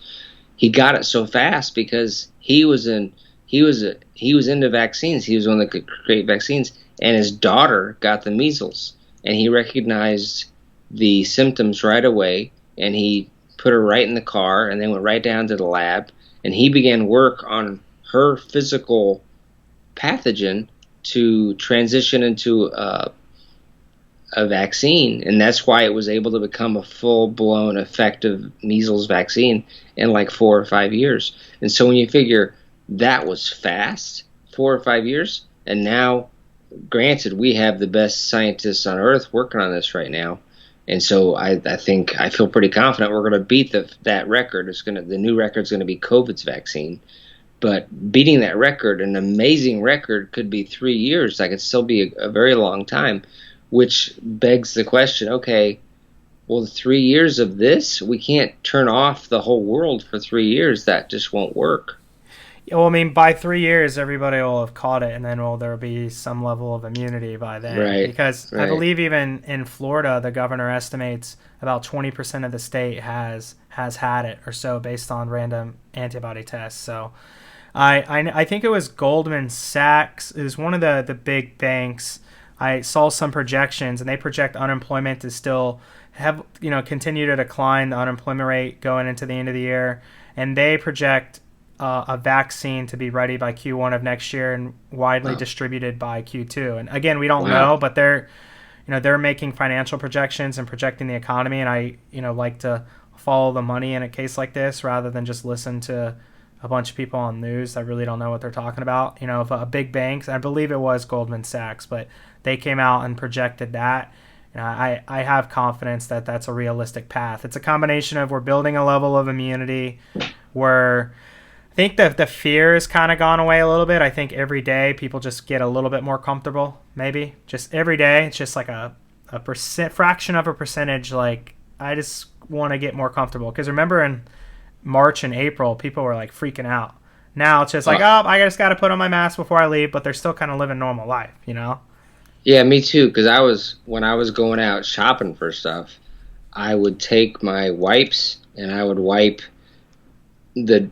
he got it so fast because he was into vaccines. He was one that could create vaccines, and his daughter got the measles, and he recognized the symptoms right away, and he put her right in the car, and they went right down to the lab, and he began work on her physical pathogen to transition into a vaccine, and that's why it was able to become a full-blown effective measles vaccine in like 4 or 5 years. And so when you figure that was fast, 4 or 5 years, and now, granted, we have the best scientists on earth working on this right now, and so I think I feel pretty confident we're going to beat that record. The new record's going to be COVID's vaccine. But beating that record, an amazing record, could be 3 years. That could still be a very long time, which begs the question, okay, well, 3 years of this, we can't turn off the whole world for 3 years. That just won't work. Yeah, well, I mean, by 3 years, everybody will have caught it, and then there'll be some level of immunity by then. Right, Because I right. believe even in Florida, the governor estimates about 20% of the state has had it or so based on random antibody tests. So I think it was Goldman Sachs is one of the big banks. I saw some projections, and they project unemployment to still have continue to decline, the unemployment rate going into the end of the year, and they project a vaccine to be ready by Q1 of next year and widely Wow. distributed by Q2. And again, we don't Wow. know, but they're making financial projections and projecting the economy, and I like to follow the money in a case like this rather than just listen to a bunch of people on news that really don't know what they're talking about. If a big bank, I believe it was Goldman Sachs, but they came out and projected that. I have confidence that that's a realistic path. It's a combination of we're building a level of immunity where I think the fear has kind of gone away a little bit. I think every day people just get a little bit more comfortable, maybe. Just every day, it's just like a fraction of a percentage. Like, I just want to get more comfortable. Because remember in March and April, people were like freaking out. Now it's just like, Uh, oh, I just got to put on my mask before I leave, but they're still kind of living normal life. yeah, me too. Because when I was going out shopping for stuff, I would take my wipes and I would wipe the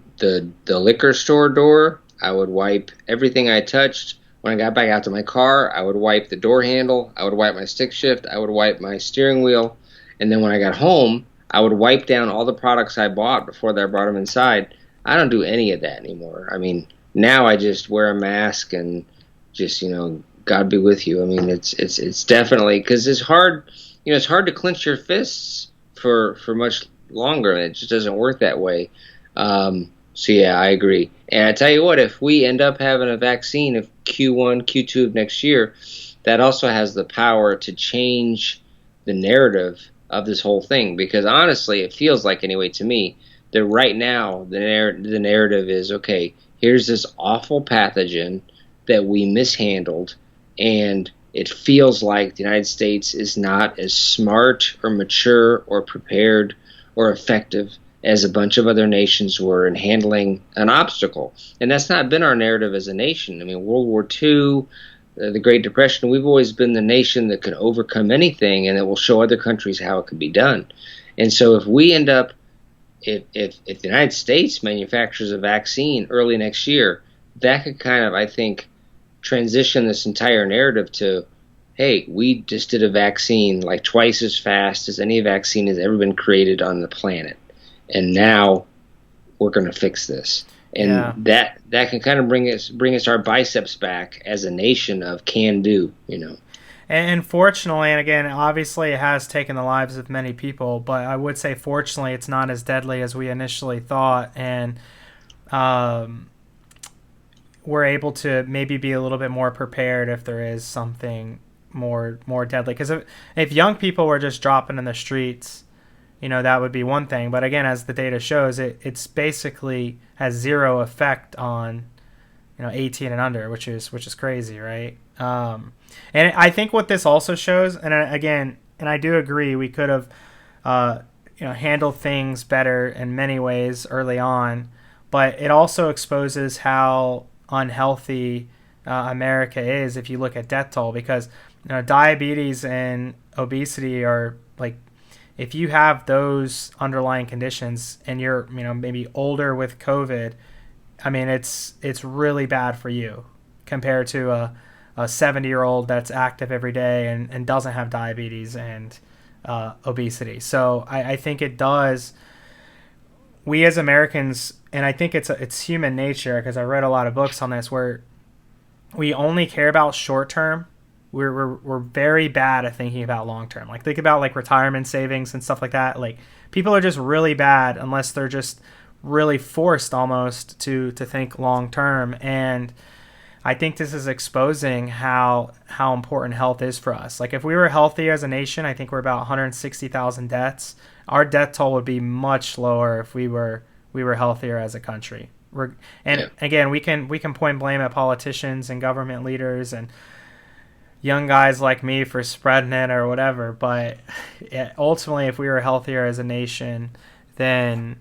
liquor store door. I would wipe everything I touched. When I got back out to my car, I would wipe the door handle. I would wipe my stick shift. I would wipe my steering wheel. And then when I got home, I would wipe down all the products I bought before I brought them inside. I don't do any of that anymore. I mean, now I just wear a mask and just, God be with you. I mean, it's definitely because it's hard. It's hard to clench your fists for much longer, and it just doesn't work that way. So yeah, I agree. And I tell you what, if we end up having a vaccine of Q1, Q2 of next year, that also has the power to change the narrative of this whole thing. Because honestly, it feels like, anyway, to me, that right now the narrative is, okay, here's this awful pathogen that we mishandled, and it feels like the United States is not as smart or mature or prepared or effective as a bunch of other nations were in handling an obstacle. And that's not been our narrative as a nation. I mean, World War II, the Great Depression, we've always been the nation that could overcome anything and that will show other countries how it could be done. And so if we end up, if the United States manufactures a vaccine early next year, that could kind of, I think, transition this entire narrative to, hey, we just did a vaccine like twice as fast as any vaccine has ever been created on the planet. And now we're going to fix this. And that can kind of bring us our biceps back as a nation of can do, you know. And fortunately, and again, obviously it has taken the lives of many people, but I would say fortunately it's not as deadly as we initially thought. And we're able to maybe be a little bit more prepared if there is something more deadly. Because if young people were just dropping in the streets, you know, that would be one thing. But again, as the data shows, it's basically has zero effect on, you know, 18 and under, which is crazy, right? And I think what this also shows, and again, and I do agree, we could have, you know, handled things better in many ways early on, but it also exposes how unhealthy America is if you look at death toll, because, you know, diabetes and obesity are like, if you have those underlying conditions and you're, you know, maybe older with COVID, I mean, it's really bad for you compared to a 70-year-old that's active every day and doesn't have diabetes and obesity. So I think it does, we as Americans, and I think it's human nature, because I read a lot of books on this, where we only care about short term. We're very bad at thinking about long term. Like, think about like retirement savings and stuff like that. Like, people are just really bad unless they're just really forced almost to think long term. And I think this is exposing how important health is for us. Like, if we were healthy as a nation, I think we're about 160,000 deaths. Our death toll would be much lower if we were healthier as a country. Again, we can point blame at politicians and government leaders and young guys like me for spreading it or whatever, but ultimately, if we were healthier as a nation, then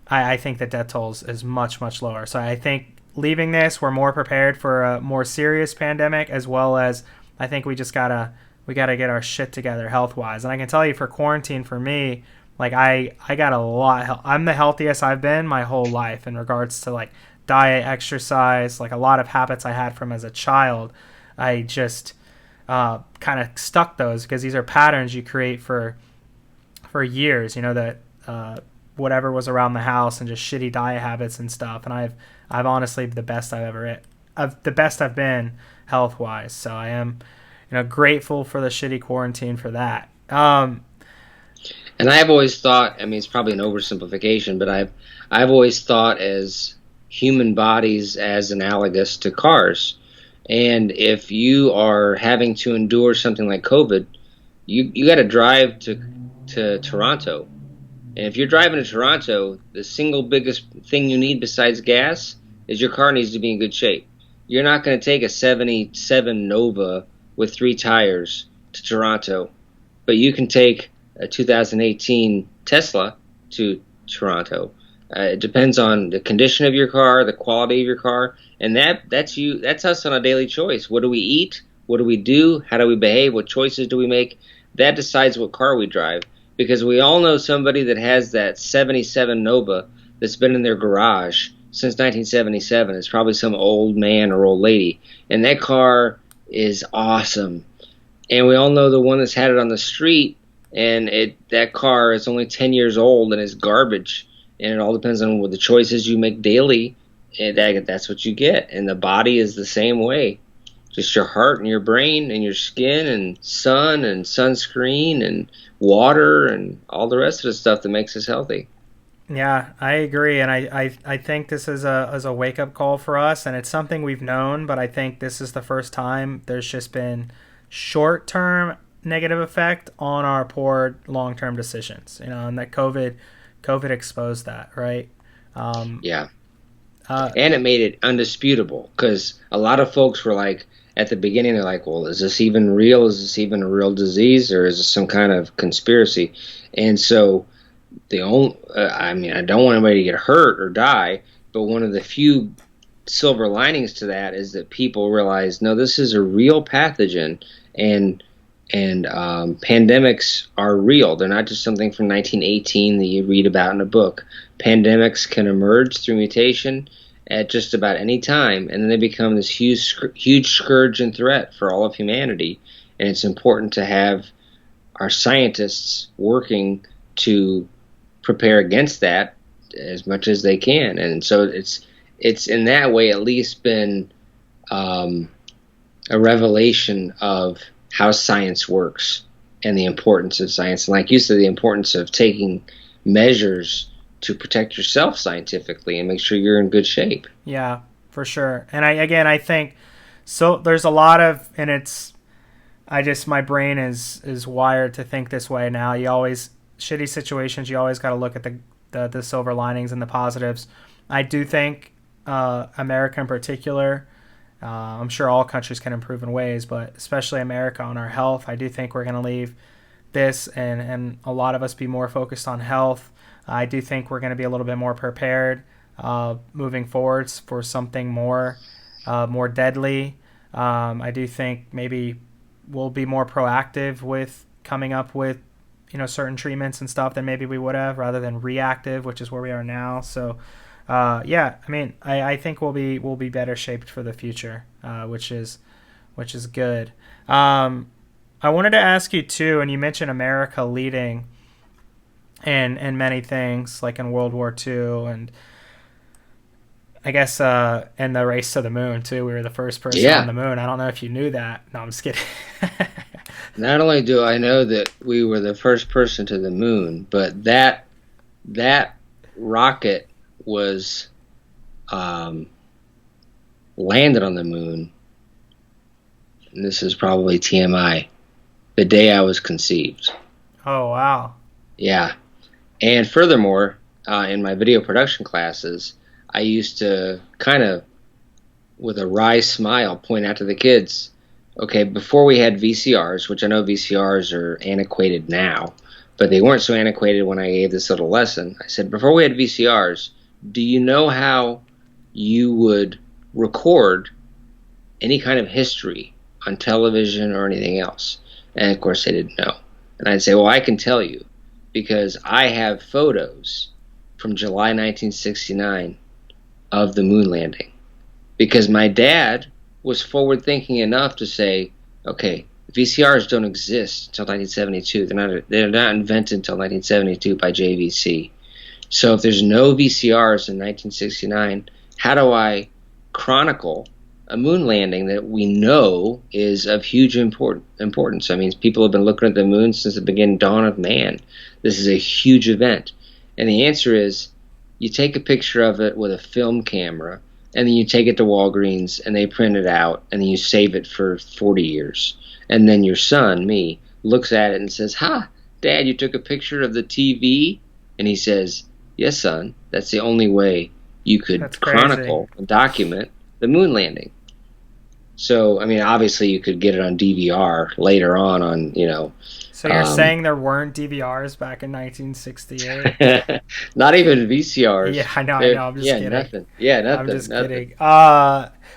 I think the death toll is much, much lower. So I think leaving this, we're more prepared for a more serious pandemic, as well as I think we gotta get our shit together health wise. And I can tell you, for quarantine, for me, like I got a lot. I'm the healthiest I've been my whole life in regards to like diet, exercise, like a lot of habits I had from as a child. I just kind of stuck those, because these are patterns you create for years, you know, that whatever was around the house and just shitty diet habits and stuff. And I've honestly the best I've been health wise. So I am, you know, grateful for the shitty quarantine for that. And I've always thought, I mean, it's probably an oversimplification, but I've always thought as human bodies as analogous to cars. And if you are having to endure something like COVID, you got to drive to Toronto. And if you're driving to Toronto, the single biggest thing you need besides gas is your car needs to be in good shape. You're not going to take a 77 Nova with 3 tires to Toronto, but you can take a 2018 Tesla to Toronto. It depends on the condition of your car, the quality of your car, and that's us on a daily choice. What do we eat? What do we do? How do we behave? What choices do we make? That decides what car we drive, because we all know somebody that has that 77 Nova that's been in their garage since 1977. It's probably some old man or old lady, and that car is awesome. And we all know the one that's had it on the street, and that car is only 10 years old and is garbage. And it all depends on what the choices you make daily, and that's what you get. And the body is the same way. Just your heart and your brain and your skin and sun and sunscreen and water and all the rest of the stuff that makes us healthy. Yeah, I agree. And I think this is a wake-up call for us, and it's something we've known, but I think this is the first time there's just been short-term negative effect on our poor long-term decisions. You know, and that COVID exposed that, right? Yeah. And it made it undisputable, because a lot of folks were like, at the beginning, they're like, well, is this even real? Is this even a real disease, or is this some kind of conspiracy? And so I don't want anybody to get hurt or die, but one of the few silver linings to that is that people realize, no, this is a real pathogen, and pandemics are real. They're not just something from 1918 that you read about in a book. Pandemics can emerge through mutation at just about any time, and then they become this huge scourge and threat for all of humanity. And it's important to have our scientists working to prepare against that as much as they can. And so it's in that way at least been a revelation of how science works and the importance of science. And like you said, the importance of taking measures to protect yourself scientifically and make sure you're in good shape. Yeah, for sure. And I think so. There's a lot of, and my brain is wired to think this way now. Shitty situations, you always got to look at the silver linings and the positives. I do think America in particular, I'm sure all countries can improve in ways, but especially America on our health. I do think we're going to leave this and a lot of us be more focused on health. I do think we're going to be a little bit more prepared moving forwards for something more deadly. I do think maybe we'll be more proactive with coming up with certain treatments and stuff than maybe we would have, rather than reactive, which is where we are now. So I think we'll be better shaped for the future, which is good. I wanted to ask you too, and you mentioned America leading in many things, like in World War II, and I guess in the race to the moon too. We were the first person on the moon. I don't know if you knew that. No, I'm just kidding. Not only do I know that we were the first person to the moon, but that rocket was landed on the moon, and this is probably TMI, the day I was conceived. Oh, wow. Yeah. And furthermore, in my video production classes, I used to kind of, with a wry smile, point out to the kids, okay, before we had VCRs, which I know VCRs are antiquated now, but they weren't so antiquated when I gave this little lesson. I said, before we had VCRs, do you know how you would record any kind of history on television or anything else? And of course they didn't know. And I'd say, well, I can tell you, because I have photos from July 1969 of the moon landing. Because my dad was forward-thinking enough to say, okay, VCRs don't exist until 1972. They're not invented until 1972 by JVC. So if there's no VCRs in 1969, how do I chronicle a moon landing that we know is of huge importance? I mean, people have been looking at the moon since the beginning dawn of man. This is a huge event. And the answer is, you take a picture of it with a film camera, and then you take it to Walgreens, and they print it out, and then you save it for 40 years. And then your son, me, looks at it and says, "Ha, Dad, you took a picture of the TV?" And he says, "Yes, son, that's the only way you could chronicle and document the moon landing." So, I mean, obviously you could get it on DVR later on, So you're saying there weren't DVRs back in 1968? Not even VCRs. Yeah, I know. I'm just kidding. Nothing. Yeah, nothing. I'm just nothing. kidding.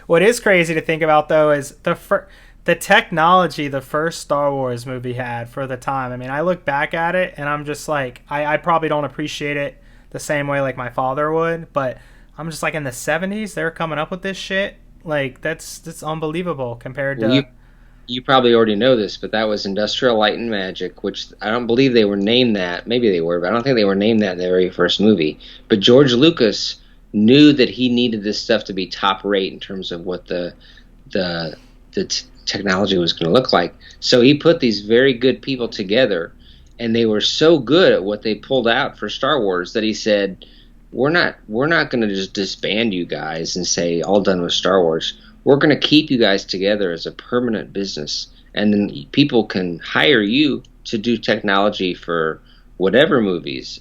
What is crazy to think about, though, is the technology the first Star Wars movie had for the time. I mean, I look back at it, and I'm just like, I probably don't appreciate it the same way like my father would, but I'm just like, in the 70s, they were coming up with this shit. Like, that's unbelievable compared to... You probably already know this, but that was Industrial Light and Magic, which I don't believe they were named that. Maybe they were, but I don't think they were named that in the very first movie. But George Lucas knew that he needed this stuff to be top rate in terms of what the technology was going to look like. So he put these very good people together, and they were so good at what they pulled out for Star Wars that he said, we're not going to just disband you guys and say all done with Star Wars. We're going to keep you guys together as a permanent business, and then people can hire you to do technology for whatever movies.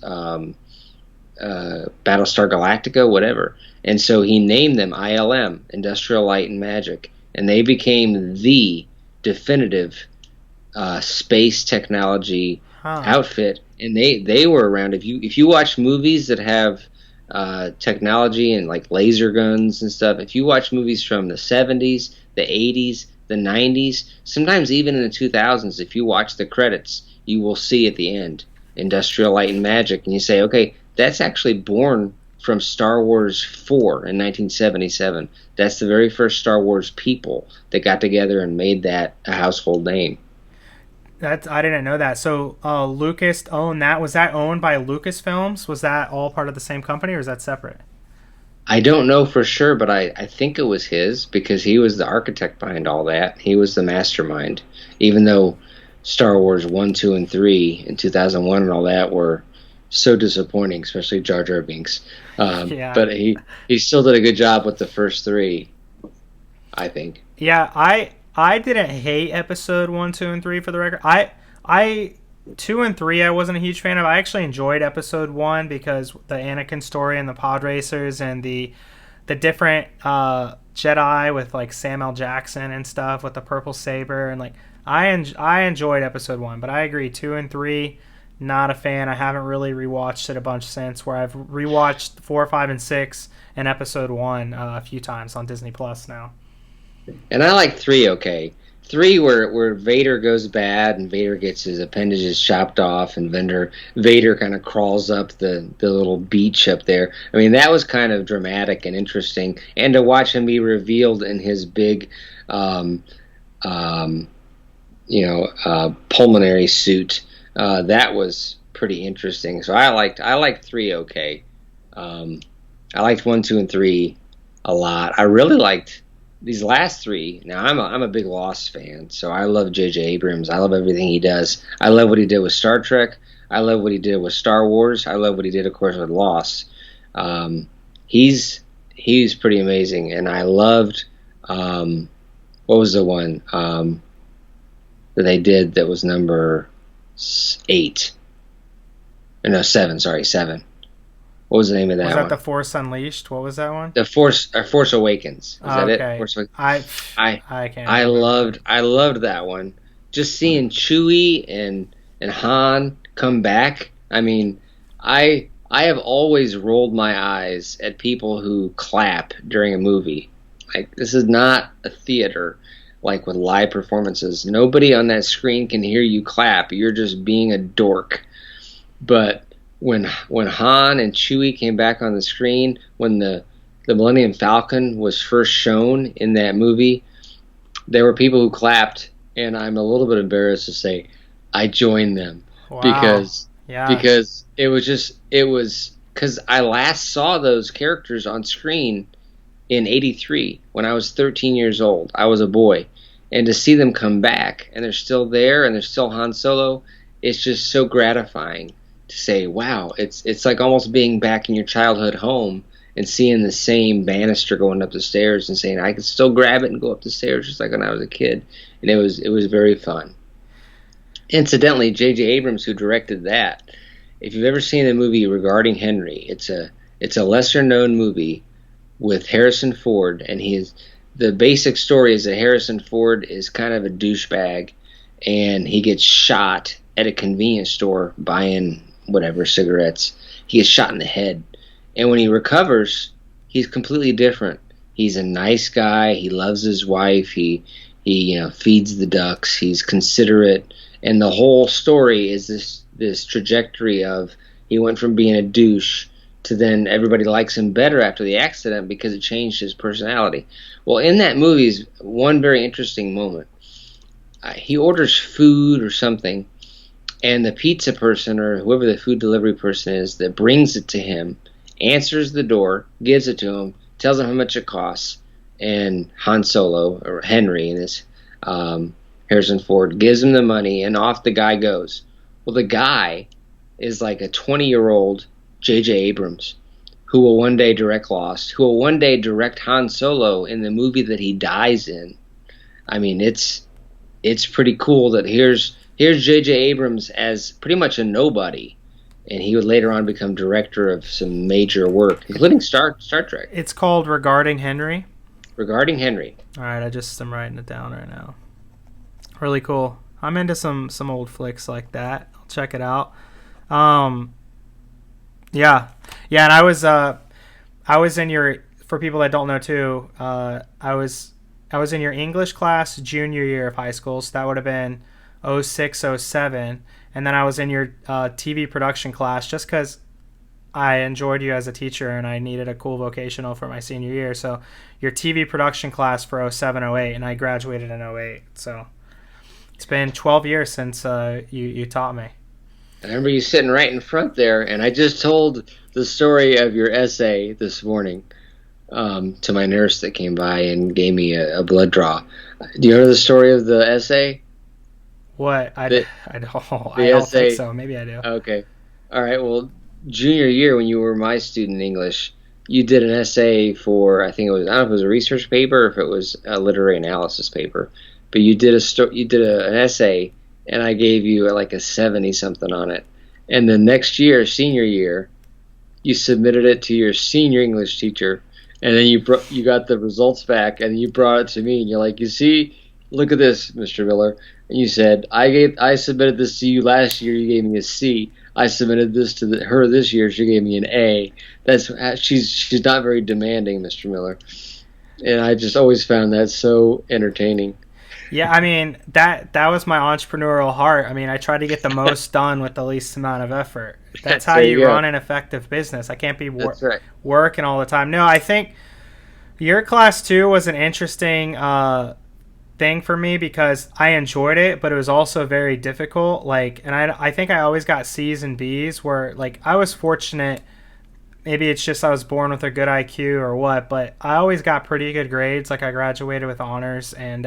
Battlestar Galactica, whatever. And so he named them ILM, Industrial Light and Magic, and they became the definitive space technology Huh. outfit. And they were around. If you watch movies that have technology and like laser guns and stuff, if you watch movies from the 70s, the 80s, the 90s, sometimes even in the 2000s, if you watch the credits, you will see at the end Industrial Light and Magic, and you say, okay, that's actually born from Star Wars 4 in 1977. That's the very first Star Wars people that got together and made that a household name. That's I didn't know that. So Lucas owned that. Was that owned by Lucasfilms? Was that all part of the same company, or is that separate? I don't know for sure, but I think it was his because he was the architect behind all that. He was the mastermind, even though Star Wars 1, 2, and 3 in 2001 and all that were so disappointing, especially Jar Jar Binks. Yeah. But he still did a good job with the first three, I think. Yeah, I didn't hate episode 1, 2, and 3 for the record. I 2 and 3 I wasn't a huge fan of. I actually enjoyed episode 1 because the Anakin story and the pod racers and the different Jedi with like Samuel Jackson and stuff with the purple saber, and like I enjoyed episode 1, but I agree 2 and 3 not a fan. I haven't really rewatched it a bunch since. Where I've rewatched 4, 5, and 6 and episode 1 a few times on Disney Plus now. And I like 3 okay. 3 where Vader goes bad and Vader gets his appendages chopped off and Vader kind of crawls up the little beach up there. I mean, that was kind of dramatic and interesting. And to watch him be revealed in his big um, um, pulmonary suit, that was pretty interesting. So I liked 3 okay. I liked 1, 2, and 3 a lot. I really liked these last 3. Now I'm a big Lost fan, so I love J.J. Abrams. I love everything he does. I love what he did with Star Trek. I love what he did with Star Wars. I love what he did, of course, with Lost. Um, he's pretty amazing, and I loved what was the one that they did that was number 8? Or no, 7. Sorry, 7. What was the name of that Was one? that the Force Unleashed? What was that one? The Force Awakens. Is that it? Okay. Force Awakens. I I I can't I remember. loved that one. Just seeing Chewie and Han come back. I mean, I have always rolled my eyes at people who clap during a movie. Like, this is not a theater like with live performances. Nobody on that screen can hear you clap. You're just being a dork. But when Han and Chewie came back on the screen, when the Millennium Falcon was first shown in that movie, there were people who clapped, and I'm a little bit embarrassed to say I joined them Wow. because Yeah. because it was because I last saw those characters on screen in '83 when I was 13 years old. I was a boy, and to see them come back and they're still there and they're still Han Solo, it's just so gratifying to say, wow, it's like almost being back in your childhood home and seeing the same banister going up the stairs and saying I could still grab it and go up the stairs just like when I was a kid, and it was very fun. Incidentally, J.J. Abrams, who directed that, if you've ever seen the movie Regarding Henry, it's a lesser known movie with Harrison Ford, and the basic story is that Harrison Ford is kind of a douchebag, and he gets shot at a convenience store buying whatever cigarettes. He gets shot in the head, and when he recovers, he's completely different. He's a nice guy. He loves his wife. He feeds the ducks. He's considerate, and the whole story is this trajectory of he went from being a douche to then everybody likes him better after the accident because it changed his personality. Well, in that movie is one very interesting moment. He orders food or something, and the pizza person or whoever the food delivery person is that brings it to him answers the door, gives it to him, tells him how much it costs, and Han Solo, or Henry in this, Harrison Ford, gives him the money, and off the guy goes. Well, the guy is like a 20-year-old J.J. Abrams who will one day direct Lost, who will one day direct Han Solo in the movie that he dies in. I mean, it's pretty cool that here's J.J. Abrams as pretty much a nobody, and he would later on become director of some major work, including Star Trek. It's called Regarding Henry. Regarding Henry. All right, I'm writing it down right now. Really cool. I'm into some old flicks like that. I'll check it out. Yeah, and I was in your, for people that don't know too, I was in your English class junior year of high school, so that would have been 06, 07, and then I was in your TV production class just because I enjoyed you as a teacher and I needed a cool vocational for my senior year. So your TV production class for 07, 08, and I graduated in 08. So it's been 12 years since you taught me. I remember you sitting right in front there, and I just told the story of your essay this morning to my nurse that came by and gave me a blood draw. Do you know the story of the essay? What? I don't think so. Maybe I do. Okay. All right. Well, junior year when you were my student in English, you did an essay for, I think it was, I don't know if it was a research paper or if it was a literary analysis paper, but you did an essay, and I gave you like a 70 something on it. And the next year, senior year, you submitted it to your senior English teacher, and then you got the results back, and you brought it to me, and you're like, you see, look at this, Mr. Miller. And you said, I submitted this to you last year, you gave me a C. I submitted this to her this year, she gave me an A. She's not very demanding, Mr. Miller. And I just always found that so entertaining. Yeah, I mean, that was my entrepreneurial heart. I mean, I try to get the most done with the least amount of effort. That's how you run an effective business. I can't be working all the time. No, I think your class too was an interesting thing for me because I enjoyed it, but it was also very difficult. And I think I always got C's and B's where I was fortunate. Maybe it's just I was born with a good IQ or what, but I always got pretty good grades. I graduated with honors, and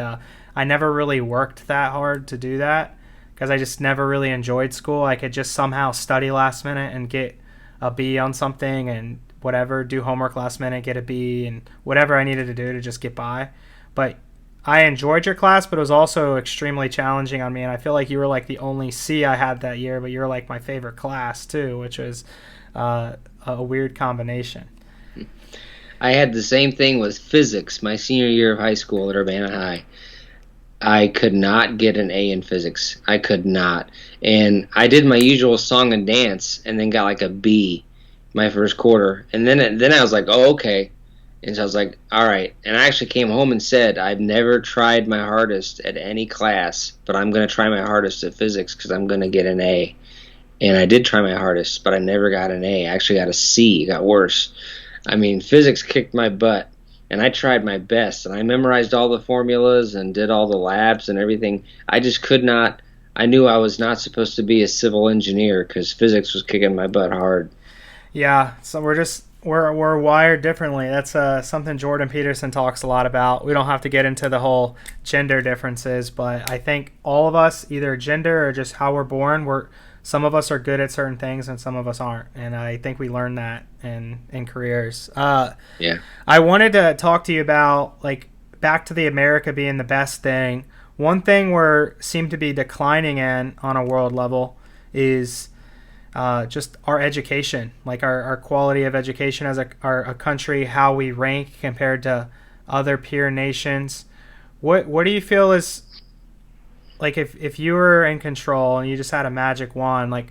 I never really worked that hard to do that because I just never really enjoyed school. I could just somehow study last minute and get a B on something and whatever, do homework last minute, get a B, and whatever I needed to do to just get by. But I enjoyed your class, but it was also extremely challenging on me, and I feel like you were the only C I had that year, but you were my favorite class too, which was a weird combination. I had the same thing with physics my senior year of high school at Urbana High. I could not get an A in physics. I could not. And I did my usual song and dance and then got a B my first quarter. And then I was like, oh, okay. And so I was like, all right. And I actually came home and said, I've never tried my hardest at any class, but I'm going to try my hardest at physics because I'm going to get an A. And I did try my hardest, but I never got an A. I actually got a C. It got worse. I mean, physics kicked my butt. And I tried my best, and I memorized all the formulas and did all the labs and everything. I just could not. I knew I was not supposed to be a civil engineer because physics was kicking my butt hard. Yeah, so we're wired differently. That's something Jordan Peterson talks a lot about. We don't have to get into the whole gender differences, but I think all of us, either gender or just how we're born, some of us are good at certain things and some of us aren't. And I think we learn that in careers. Yeah. I wanted to talk to you about, back to the America being the best thing. One thing we're seem to be declining in on a world level is just our education, our quality of education as a country, how we rank compared to other peer nations. What do you feel is, if you were in control and you just had a magic wand,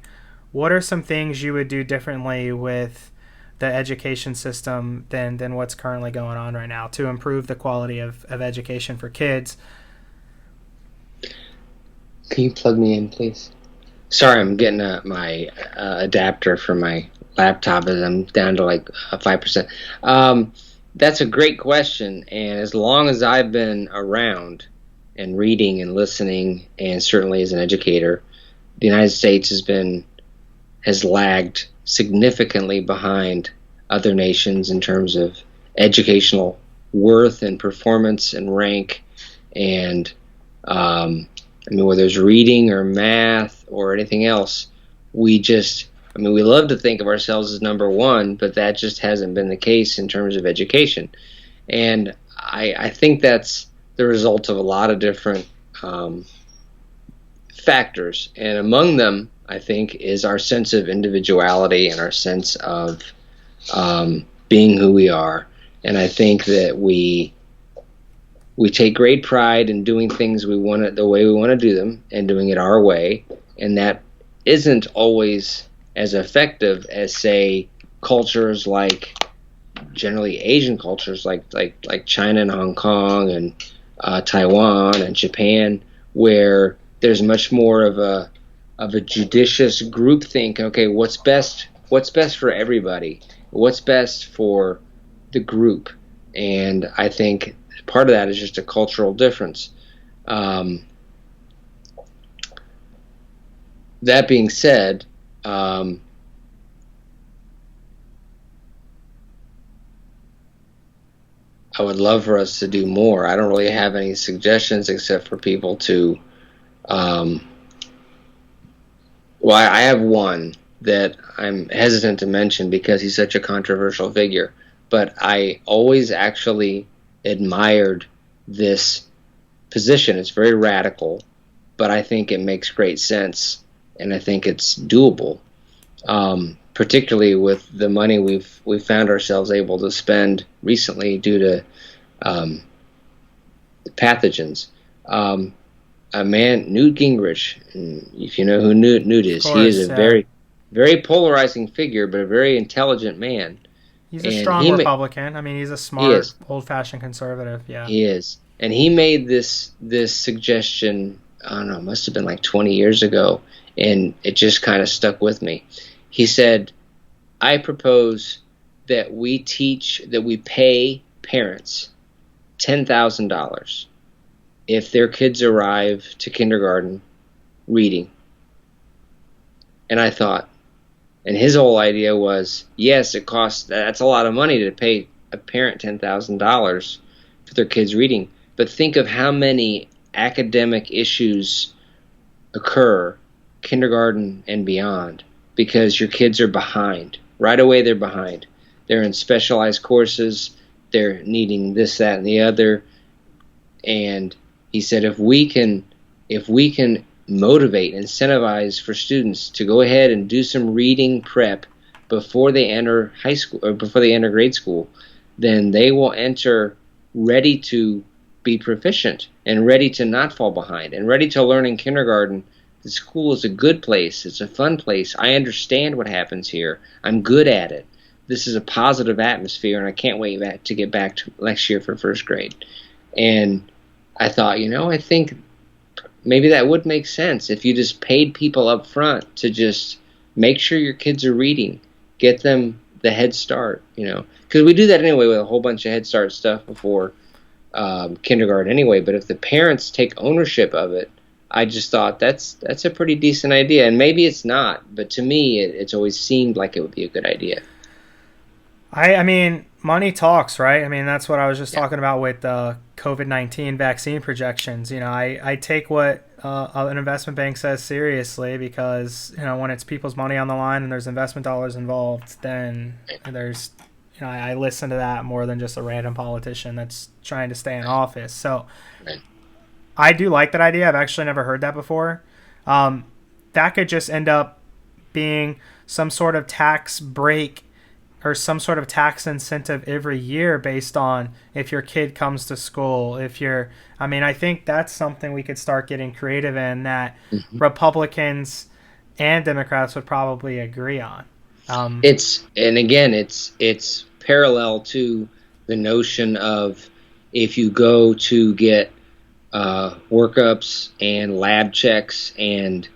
what are some things you would do differently with the education system than what's currently going on right now to improve the quality of education for kids? Can you plug me in, please? Sorry, I'm getting my adapter for my laptop as I'm down to 5%. That's a great question, and as long as I've been around and reading and listening, and certainly as an educator, the United States has lagged significantly behind other nations in terms of educational worth and performance and rank. And whether it's reading or math or anything else, we love to think of ourselves as number one, but that just hasn't been the case in terms of education. And I think that's the result of a lot of different factors, and among them I think, is our sense of individuality and our sense of being who we are. And I think that we take great pride in doing things we want it the way we want to do them and doing it our way, and that isn't always as effective as, say, cultures like, generally Asian cultures like China and Hong Kong and Taiwan and Japan, where there's much more of a judicious groupthink. Okay, what's best for everybody? What's best for the group? And I think part of that is just a cultural difference. That being said, I would love for us to do more. I don't really have any suggestions except for people to, well, I have one that I'm hesitant to mention because he's such a controversial figure, but I always actually admired this position. It's very radical, but I think it makes great sense, and I think it's doable, particularly with the money we've found ourselves able to spend recently due to pathogens. A man, Newt Gingrich, if you know who Newt is, he is a very, very polarizing figure, but a very intelligent man. He's a strong Republican. I mean, he's a smart, old-fashioned conservative. Yeah, he is. And he made this suggestion, I don't know, it must have been like 20 years ago, and it just kind of stuck with me. He said, I propose that we pay parents $10,000 if their kids arrive to kindergarten reading. And I thought, and his whole idea was, yes, that's a lot of money to pay a parent $10,000 for their kids reading, but think of how many academic issues occur kindergarten and beyond because your kids are behind. Right away they're behind. They're in specialized courses, they're needing this, that, and the other. And he said if we can motivate, incentivize for students to go ahead and do some reading prep before they enter high school or before they enter grade school, then they will enter ready to be proficient and ready to not fall behind and ready to learn in kindergarten. The school is a good place. It's a fun place. I understand what happens here. I'm good at it. This is a positive atmosphere, and I can't wait to get back to next year for first grade. And I thought, I think maybe that would make sense if you just paid people up front to just make sure your kids are reading, get them the head start, because we do that anyway with a whole bunch of Head Start stuff before kindergarten anyway. But if the parents take ownership of it, I just thought that's a pretty decent idea. And maybe it's not, but to me, it's always seemed like it would be a good idea. I mean, money talks, right? I mean, that's what I was just talking about with COVID-19 vaccine projections. I take what an investment bank says seriously because, when it's people's money on the line and there's investment dollars involved, then there's, I listen to that more than just a random politician that's trying to stay in office. So I do like that idea. I've actually never heard that before. That could just end up being some sort of tax break or some sort of tax incentive every year based on if your kid comes to school. I think that's something we could start getting creative in that Republicans and Democrats would probably agree on. It's parallel to the notion of if you go to get workups and lab checks and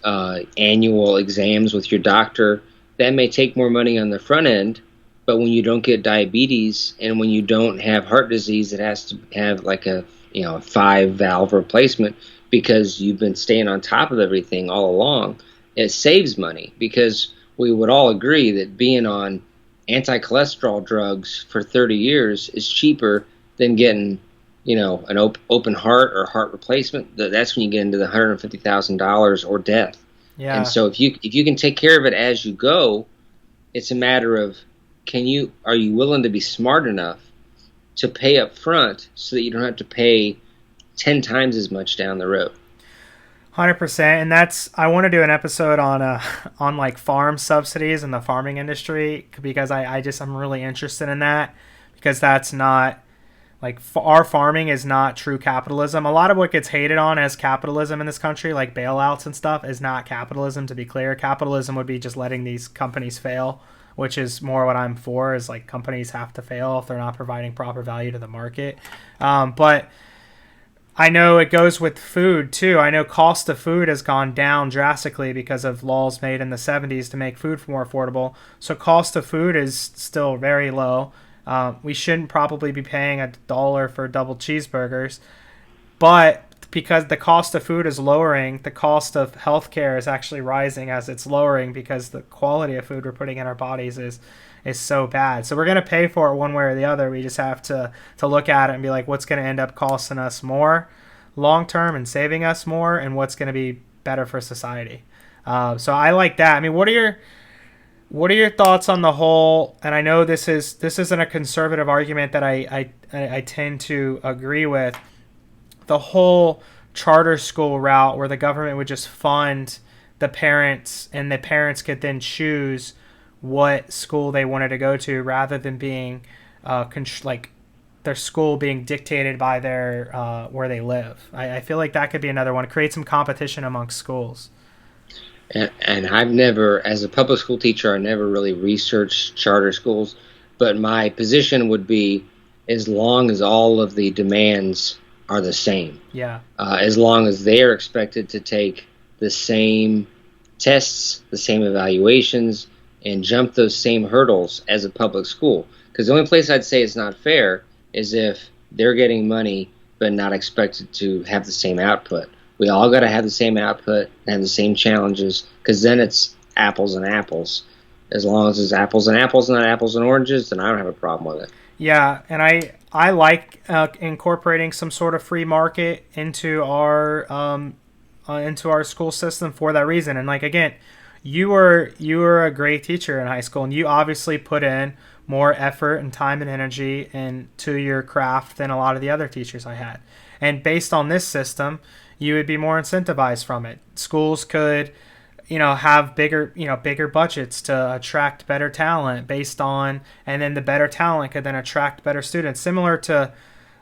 annual exams with your doctor, that may take more money on the front end, but when you don't get diabetes and when you don't have heart disease that has to have like a 5-valve replacement because you've been staying on top of everything all along, it saves money because we would all agree that being on anti-cholesterol drugs for 30 years is cheaper than getting an open heart or heart replacement. That's when you get into the $150,000 or death. Yeah. And so if you can take care of it as you go, it's a matter of are you willing to be smart enough to pay up front so that you don't have to pay 10 times as much down the road? 100%. And I want to do an episode on on like farm subsidies in the farming industry, because I'm really interested in that, because that's not like our farming is not true capitalism. A lot of what gets hated on as capitalism in this country, like bailouts and stuff, is not capitalism, to be clear. Capitalism would be just letting these companies fail, which is more what I'm for, is like companies have to fail if they're not providing proper value to the market. But I know it goes with food too. I know cost of food has gone down drastically because of laws made in the 70s to make food more affordable. So cost of food is still very low. We shouldn't probably be paying $1 for double cheeseburgers, but because the cost of food is lowering, the cost of healthcare is actually rising as it's lowering, because the quality of food we're putting in our bodies is so bad. So we're going to pay for it one way or the other. We just have to look at it and be like, what's going to end up costing us more long term and saving us more, and what's going to be better for society. So I like that. I mean, what are your thoughts on the whole? And I know this isn't a conservative argument that I tend to agree with. The whole charter school route, where the government would just fund the parents, and the parents could then choose what school they wanted to go to, rather than being like their school being dictated by their where they live. I feel like that could be another one. Create some competition amongst schools. And I've never, as a public school teacher, I never really researched charter schools, but my position would be, as long as all of the demands are the same. Yeah. As long as they are expected to take the same tests, the same evaluations, and jump those same hurdles as a public school. Because the only place I'd say it's not fair is if they're getting money but not expected to have the same output. We all got to have the same output and have the same challenges, because then it's apples and apples. As long as it's apples and apples, not apples and oranges, then I don't have a problem with it. Yeah, and I like incorporating some sort of free market into our school system for that reason. And like, again, you were a great teacher in high school, and you obviously put in more effort and time and energy into your craft than a lot of the other teachers I had. And based on this system, you would be more incentivized from it. Schools could, have bigger budgets to attract better talent based on, and then the better talent could then attract better students. Similar to,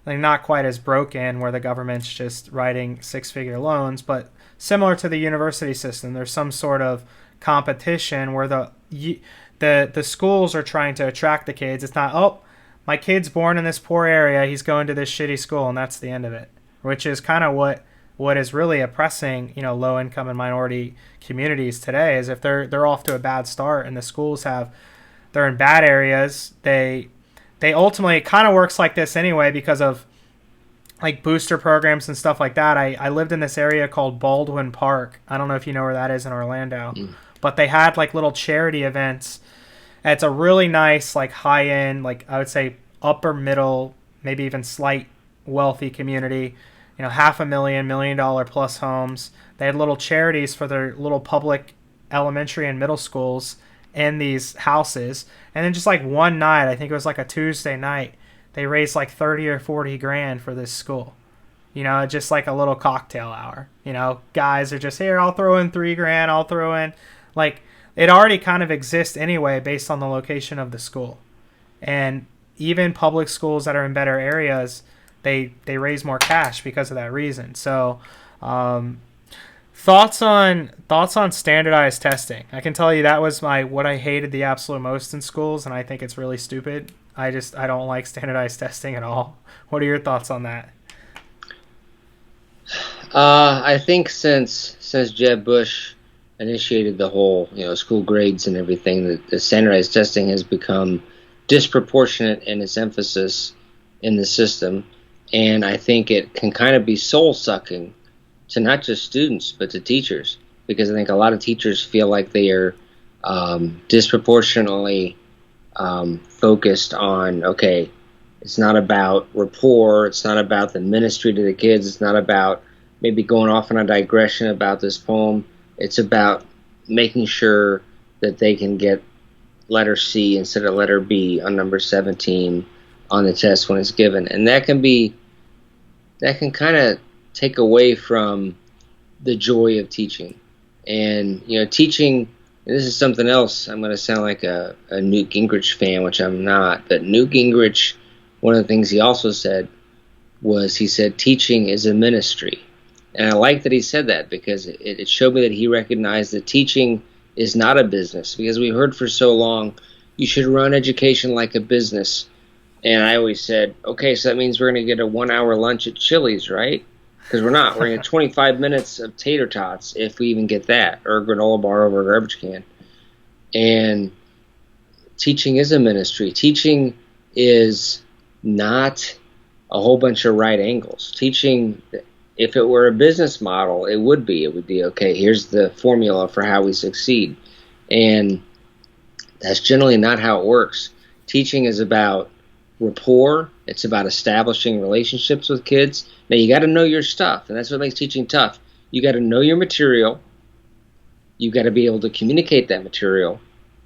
like, not quite as broken where the government's just writing 6-figure loans, but similar to the university system. There's some sort of competition where the schools are trying to attract the kids. It's not, oh, my kid's born in this poor area, he's going to this shitty school, and that's the end of it. Which is kind of what is really oppressing, low income and minority communities today, is if they're off to a bad start and the schools they're in bad areas, they ultimately, it kind of works like this anyway, because of like booster programs and stuff like that. I lived in this area called Baldwin Park. I don't know if you know where that is in Orlando, but they had like little charity events. It's a really nice, like, high end, like, I would say upper middle, maybe even slight wealthy community. $500,000, $1 million plus homes. They had little charities for their little public elementary and middle schools in these houses. And then just like one night, I think it was like a Tuesday night, they raised like 30 or 40 grand for this school. Just like a little cocktail hour. Guys are just, here, I'll throw in 3 grand, I'll throw in, like, it already kind of exists anyway based on the location of the school. And even public schools that are in better areas, they raise more cash because of that reason. So thoughts on standardized testing. I can tell you that was what I hated the absolute most in schools, and I think it's really stupid. I don't like standardized testing at all. What are your thoughts on that? I think since Jeb Bush initiated the whole school grades and everything, the standardized testing has become disproportionate in its emphasis in the system. And I think it can kind of be soul-sucking to not just students, but to teachers, because I think a lot of teachers feel like they are disproportionately focused on, okay, it's not about rapport, it's not about the ministry to the kids, it's not about maybe going off on a digression about this poem, it's about making sure that they can get letter C instead of letter B on number 17 on the test when it's given. And that can kind of take away from the joy of teaching. And, teaching, and this is something else, I'm going to sound like a Newt Gingrich fan, which I'm not, but Newt Gingrich, one of the things he also said was, he said, teaching is a ministry. And I like that he said that, because it showed me that he recognized that teaching is not a business, because we heard for so long, you should run education like a business. And I always said, okay, so that means we're going to get a 1-hour lunch at Chili's, right? Because we're not. We're going to get 25 minutes of tater tots, if we even get that, or a granola bar over a garbage can. And teaching is a ministry. Teaching is not a whole bunch of right angles. Teaching, if it were a business model, it would be, okay, here's the formula for how we succeed. And that's generally not how it works. Teaching is about rapport. It's about establishing relationships with kids. Now, you got to know your stuff, and that's what makes teaching tough. You got to know your material. You got to be able to communicate that material,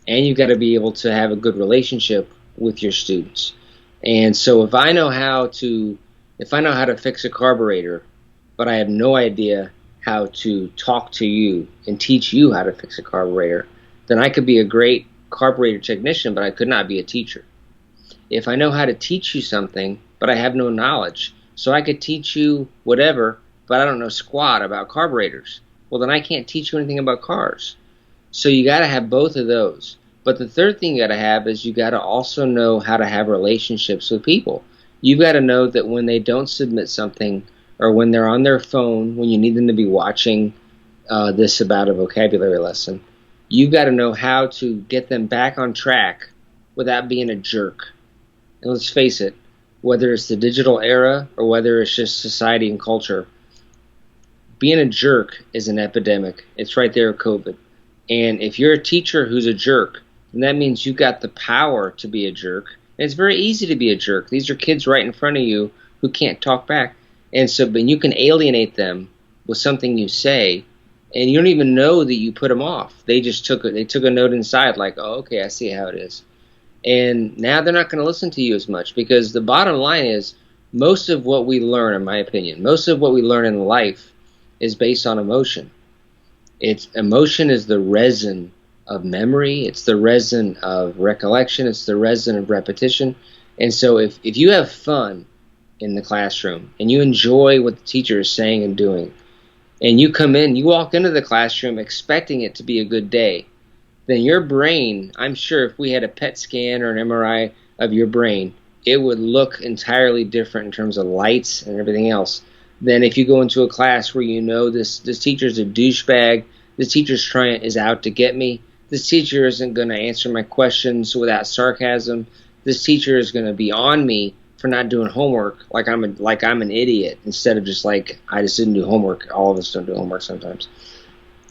and you got to be able to have a good relationship with your students. And so if I know how to fix a carburetor, but I have no idea how to talk to you and teach you how to fix a carburetor, then I could be a great carburetor technician, but I could not be a teacher. If I know how to teach you something, but I have no knowledge, so I could teach you whatever, but I don't know squat about carburetors, well, then I can't teach you anything about cars. So you got to have both of those. But the third thing you got to have is you got to also know how to have relationships with people. You've got to know that when they don't submit something, or when they're on their phone, when you need them to be watching this about a vocabulary lesson, you've got to know how to get them back on track without being a jerk. And let's face it, whether it's the digital era or whether it's just society and culture, being a jerk is an epidemic. It's right there with COVID. And if you're a teacher who's a jerk, then that means you got the power to be a jerk. And it's very easy to be a jerk. These are kids right in front of you who can't talk back. And so, but you can alienate them with something you say, and you don't even know that you put them off. They took a note inside like, oh, okay, I see how it is. And now they're not going to listen to you as much, because the bottom line is, most of what we learn, in my opinion, most of what we learn in life is based on emotion. Emotion is the resin of memory. It's the resin of recollection. It's the resin of repetition. And so if you have fun in the classroom and you enjoy what the teacher is saying and doing, and you walk into the classroom expecting it to be a good day, then your brain, I'm sure if we had a PET scan or an MRI of your brain, it would look entirely different in terms of lights and everything else than if you go into a class where you know this teacher's a douchebag, this teacher's is out to get me, this teacher isn't going to answer my questions without sarcasm, this teacher is going to be on me for not doing homework like I'm an idiot, instead of just like, I just didn't do homework. All of us don't do homework sometimes.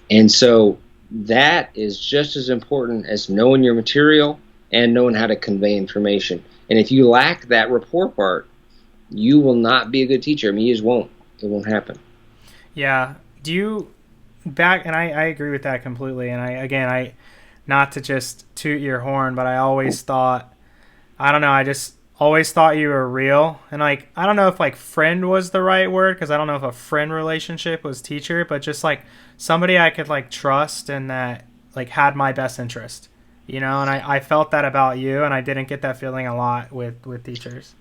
And so that is just as important as knowing your material and knowing how to convey information. And if you lack that rapport part, you will not be a good teacher. I mean, you just won't. It won't happen. Yeah. And I agree with that completely. And I not to just toot your horn, but I always thought, I just always thought you were real. And like, I don't know if like friend was the right word, because I don't know if a friend relationship was teacher, but just like somebody I could like trust and that like had my best interest, and I felt that about you, and I didn't get that feeling a lot with teachers.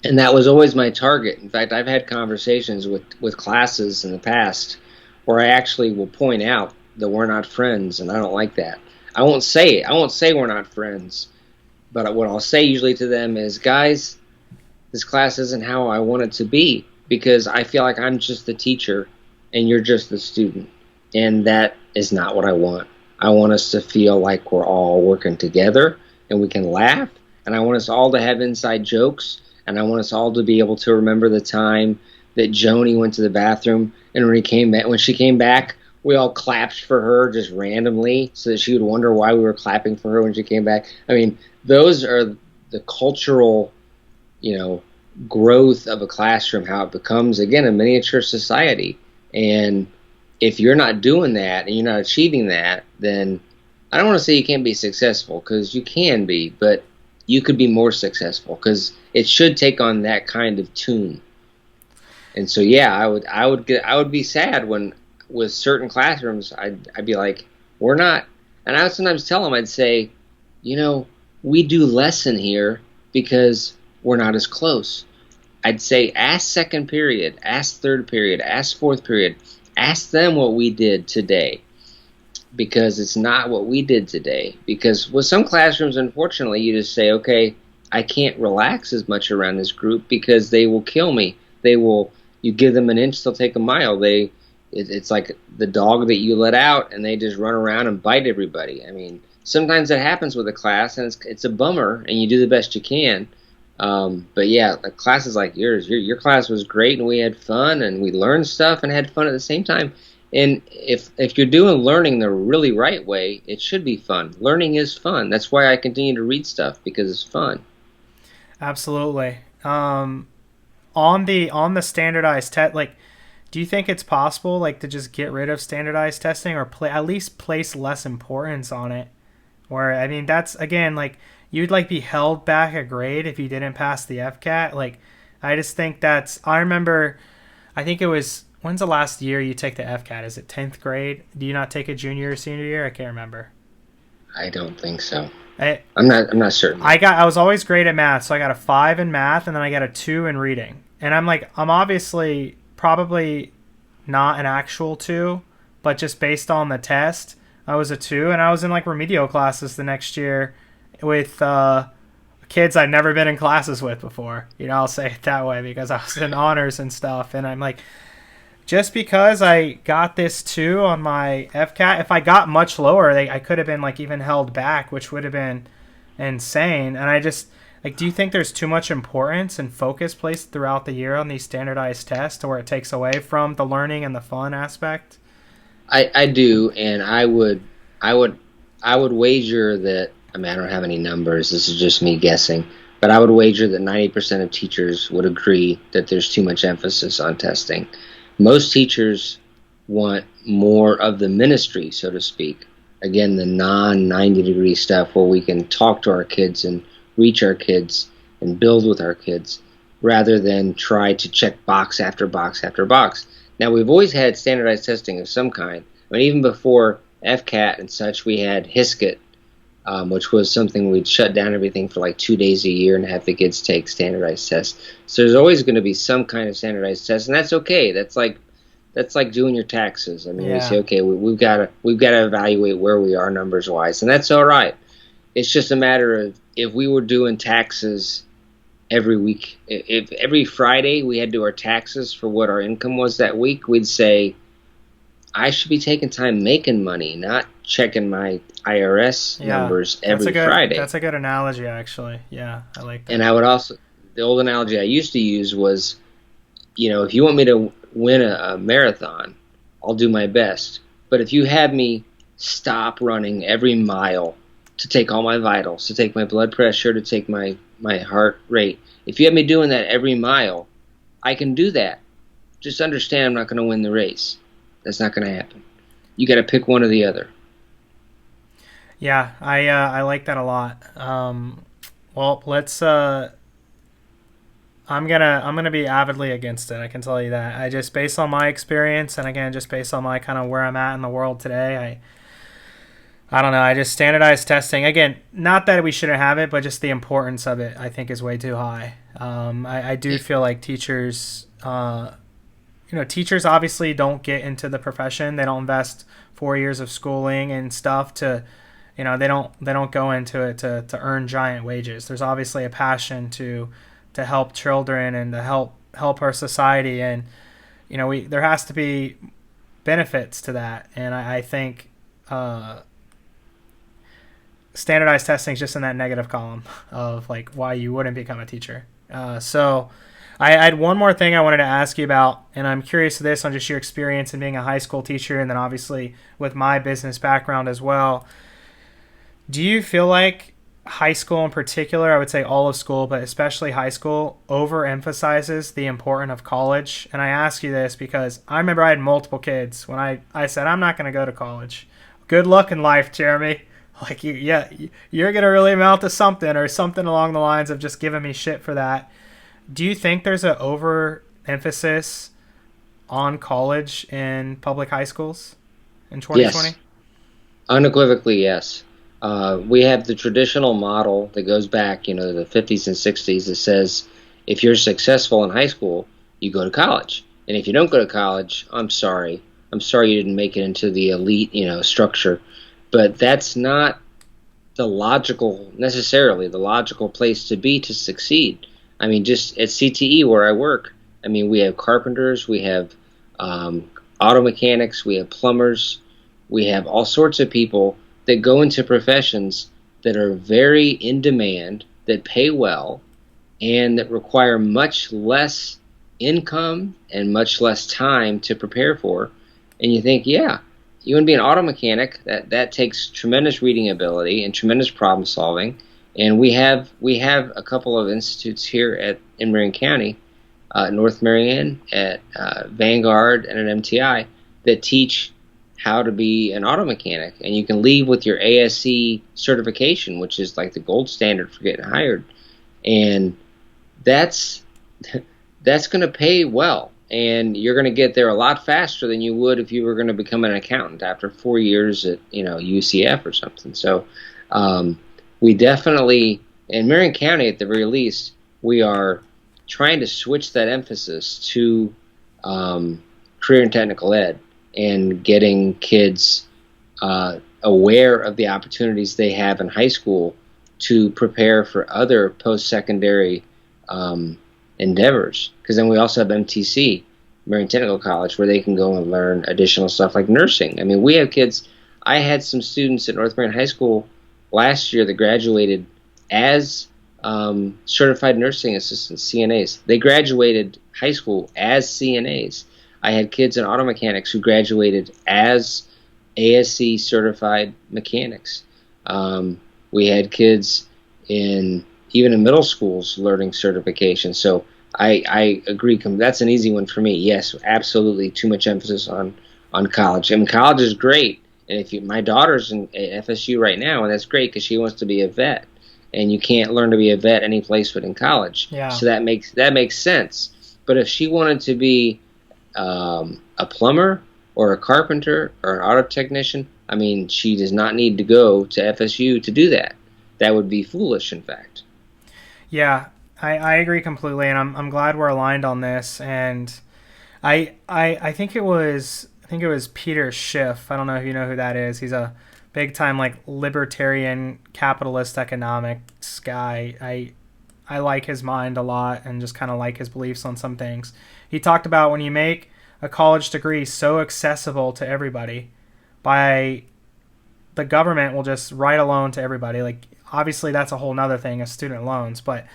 And that was always my target. In fact, I've had conversations with classes in the past where I actually will point out that we're not friends, and I don't like that. I won't say we're not friends, but what I'll say usually to them is, guys, this class isn't how I want it to be, because I feel like I'm just the teacher and you're just the student, and that is not what I want. I want us to feel like we're all working together and we can laugh, and I want us all to have inside jokes, and I want us all to be able to remember the time that Joni went to the bathroom, and when she came back, we all clapped for her just randomly so that she would wonder why we were clapping for her when she came back. I mean, those are the cultural, growth of a classroom, how it becomes, again, a miniature society. And if you're not doing that and you're not achieving that, then I don't want to say you can't be successful, because you can be, but you could be more successful, because it should take on that kind of tune. And so, yeah, I would be sad when with certain classrooms, I'd be like, we're not. And I would sometimes tell them, I'd say, we do less in here because we're not as close. I'd say, ask second period, ask third period, ask fourth period, ask them what we did today, because it's not what we did today. Because with some classrooms, unfortunately, you just say, okay, I can't relax as much around this group because they will kill me. You give them an inch, they'll take a mile. It's like the dog that you let out, and they just run around and bite everybody. I mean, sometimes that happens with a class, and it's a bummer, and you do the best you can. But yeah, like classes like yours, your class was great, and we had fun, and we learned stuff and had fun at the same time. And if you're doing learning the really right way, it should be fun. Learning is fun. That's why I continue to read stuff, because it's fun. Absolutely. On the standardized test, like, do you think it's possible, like, to just get rid of standardized testing, or at least place less importance on it? Or, I mean, that's, again, like, you'd like be held back a grade if you didn't pass the FCAT. Like, I just think I remember, I think it was, when's the last year you take the FCAT? Is it 10th grade? Do you not take it junior or senior year? I can't remember. I don't think so. I'm not certain. I was always great at math, so I got a 5 in math, and then I got a 2 in reading. And I'm obviously probably not an actual 2, but just based on the test, I was a 2, and I was in like remedial classes the next year with kids I'd never been in classes with before. I'll say it that way, because I was in honors and stuff, and I'm like, just because I got this 2 on my FCAT, if I got much lower, I could have been like even held back, which would have been insane. And I just, like, do you think there's too much importance and focus placed throughout the year on these standardized tests, to where it takes away from the learning and the fun aspect? I do, and I would wager that, I mean, I don't have any numbers, this is just me guessing, but I would wager that 90% of teachers would agree that there's too much emphasis on testing. Most teachers want more of the ministry, so to speak. Again, the non-90-degree stuff where we can talk to our kids and reach our kids and build with our kids, rather than try to check box after box after box. Now, we've always had standardized testing of some kind. I mean, even before FCAT and such, we had HISCIT, which was something we'd shut down everything for like 2 days a year and have the kids take standardized tests. So there's always going to be some kind of standardized test, and that's okay. That's like doing your taxes. I mean, we say, okay, we've got to evaluate where we are numbers wise, and that's all right. It's just a matter of, if we were doing taxes every week, if every Friday we had to do our taxes for what our income was that week, we'd say, I should be taking time making money, not checking my IRS numbers every Friday. That's a good analogy, actually. Yeah, I like that. And I would also, the old analogy I used to use was, if you want me to win a marathon, I'll do my best. But if you have me stop running every mile to take all my vitals, to take my blood pressure, to take my heart rate, if you have me doing that every mile, I can do that. Just understand, I'm not going to win the race. That's not going to happen. You got to pick one or the other. Yeah, I like that a lot. Well, let's. I'm gonna be avidly against it. I can tell you that. I just, based on my experience, and again, just based on my kind of where I'm at in the world today, I don't know. I just, standardized testing, again, not that we shouldn't have it, but just the importance of it, I think, is way too high. I do feel like teachers. Teachers obviously don't get into the profession. They don't invest 4 years of schooling and stuff to, they don't go into it to earn giant wages. There's obviously a passion to help children and to help our society, and there has to be benefits to that. And I think standardized testing is just in that negative column of like why you wouldn't become a teacher. So I had one more thing I wanted to ask you about, and I'm curious of this on just your experience in being a high school teacher, and then obviously with my business background as well. Do you feel like high school in particular, I would say all of school, but especially high school, overemphasizes the importance of college? And I ask you this because I remember I had multiple kids when I said, I'm not going to go to college. Good luck in life, Jeremy. Like, you're going to really amount to something, or something along the lines of just giving me shit for that. Do you think there's an overemphasis on college in public high schools in 2020? Yes, unequivocally, yes. We have the traditional model that goes back, the 50s and 60s that says if you're successful in high school, you go to college. And if you don't go to college, I'm sorry. I'm sorry you didn't make it into the elite, structure. But that's not necessarily the logical place to be to succeed. I mean, just at CTE where I work, I mean, we have carpenters, we have auto mechanics, we have plumbers, we have all sorts of people that go into professions that are very in demand, that pay well, and that require much less income and much less time to prepare for. And you think, yeah, you want to be an auto mechanic, that takes tremendous reading ability and tremendous problem solving. And we have a couple of institutes here in Marion County, North Marion, at Vanguard, and at MTI that teach how to be an auto mechanic. And you can leave with your ASE certification, which is like the gold standard for getting hired. And that's going to pay well. And you're going to get there a lot faster than you would if you were going to become an accountant after 4 years at UCF or something. So we definitely, in Marion County at the very least, we are trying to switch that emphasis to career and technical ed and getting kids aware of the opportunities they have in high school to prepare for other post-secondary endeavors. Because then we also have MTC, Marion Technical College, where they can go and learn additional stuff like nursing. I mean, we have kids. I had some students at North Marion High School last year that graduated as certified nursing assistants, CNAs. They graduated high school as CNAs. I had kids in auto mechanics who graduated as ASC certified mechanics. We had kids even in middle schools learning certification. So I agree. That's an easy one for me. Yes, absolutely. Too much emphasis on college. I mean, college is great. And my daughter's at FSU right now, and that's great because she wants to be a vet. And you can't learn to be a vet any place but in college. Yeah. So that makes sense. But if she wanted to be a plumber or a carpenter or an auto technician, I mean, she does not need to go to FSU to do that. That would be foolish, in fact. Yeah, I agree completely, and I'm glad we're aligned on this. And I think it was Peter Schiff. I don't know if you know who that is. He's a big time like libertarian capitalist economics guy. I like his mind a lot and just kind of like his beliefs on some things. He talked about when you make a college degree so accessible to everybody, by the government will just write a loan to everybody. Like, obviously that's a whole nother thing as student loans, but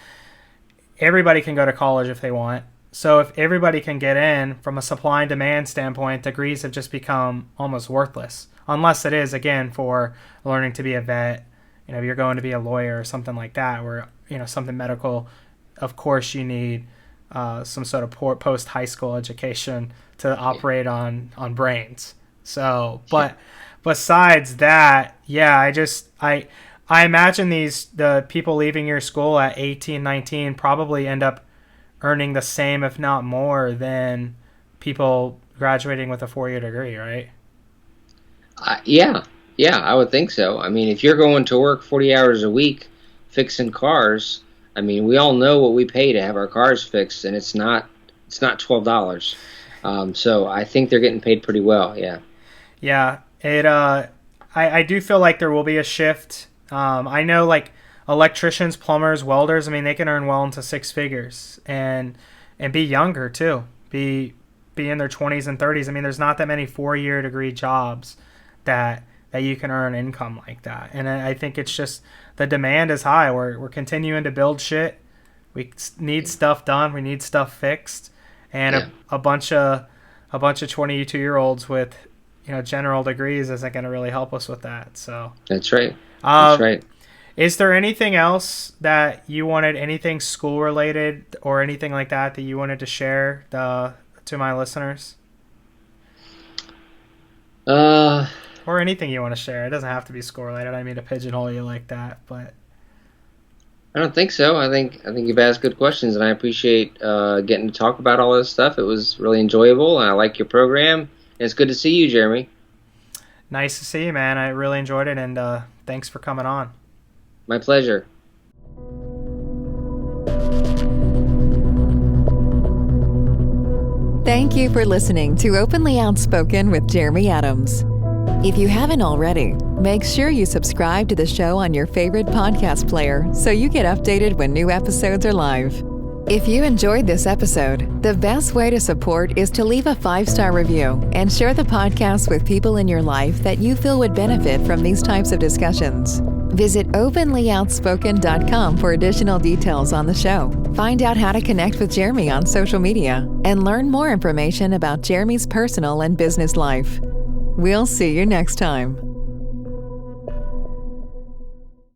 everybody can go to college if they want. So if everybody can get in, from a supply and demand standpoint, degrees have just become almost worthless, unless it is, again, for learning to be a vet. If you're going to be a lawyer or something like that, where something medical, of course you need some sort of post high school education to operate on brains. So, but besides that, yeah, I imagine the people leaving your school at 18, 19 probably end up earning the same, if not more, than people graduating with a 4-year degree, right? Yeah, I would think so. I mean, if you're going to work 40 hours a week fixing cars, I mean, we all know what we pay to have our cars fixed, and it's not $12. So I think they're getting paid pretty well. Yeah. Yeah. I do feel like there will be a shift. I know, like, electricians, plumbers, welders, I mean, they can earn well into six figures and be younger too. Be in their 20s and 30s. I mean, there's not that many 4-year degree jobs that you can earn income like that. And I think it's just the demand is high. We're continuing to build shit. We need stuff done. We need stuff fixed. And a bunch of 22-year-olds with general degrees isn't going to really help us with that. So that's right. That's right. Is there anything else that you wanted, anything school related or anything like that you wanted to share to my listeners? Or anything you want to share. It doesn't have to be school related. I mean to pigeonhole you like that, but I don't think so. I think you've asked good questions, and I appreciate getting to talk about all this stuff. It was really enjoyable, and I like your program. And it's good to see you, Jeremy. Nice to see you, man. I really enjoyed it, and thanks for coming on. My pleasure. Thank you for listening to Openly Outspoken with Jeremy Adams. If you haven't already, make sure you subscribe to the show on your favorite podcast player so you get updated when new episodes are live. If you enjoyed this episode, the best way to support is to leave a 5-star review and share the podcast with people in your life that you feel would benefit from these types of discussions. Visit openlyoutspoken.com for additional details on the show. Find out how to connect with Jeremy on social media and learn more information about Jeremy's personal and business life. We'll see you next time.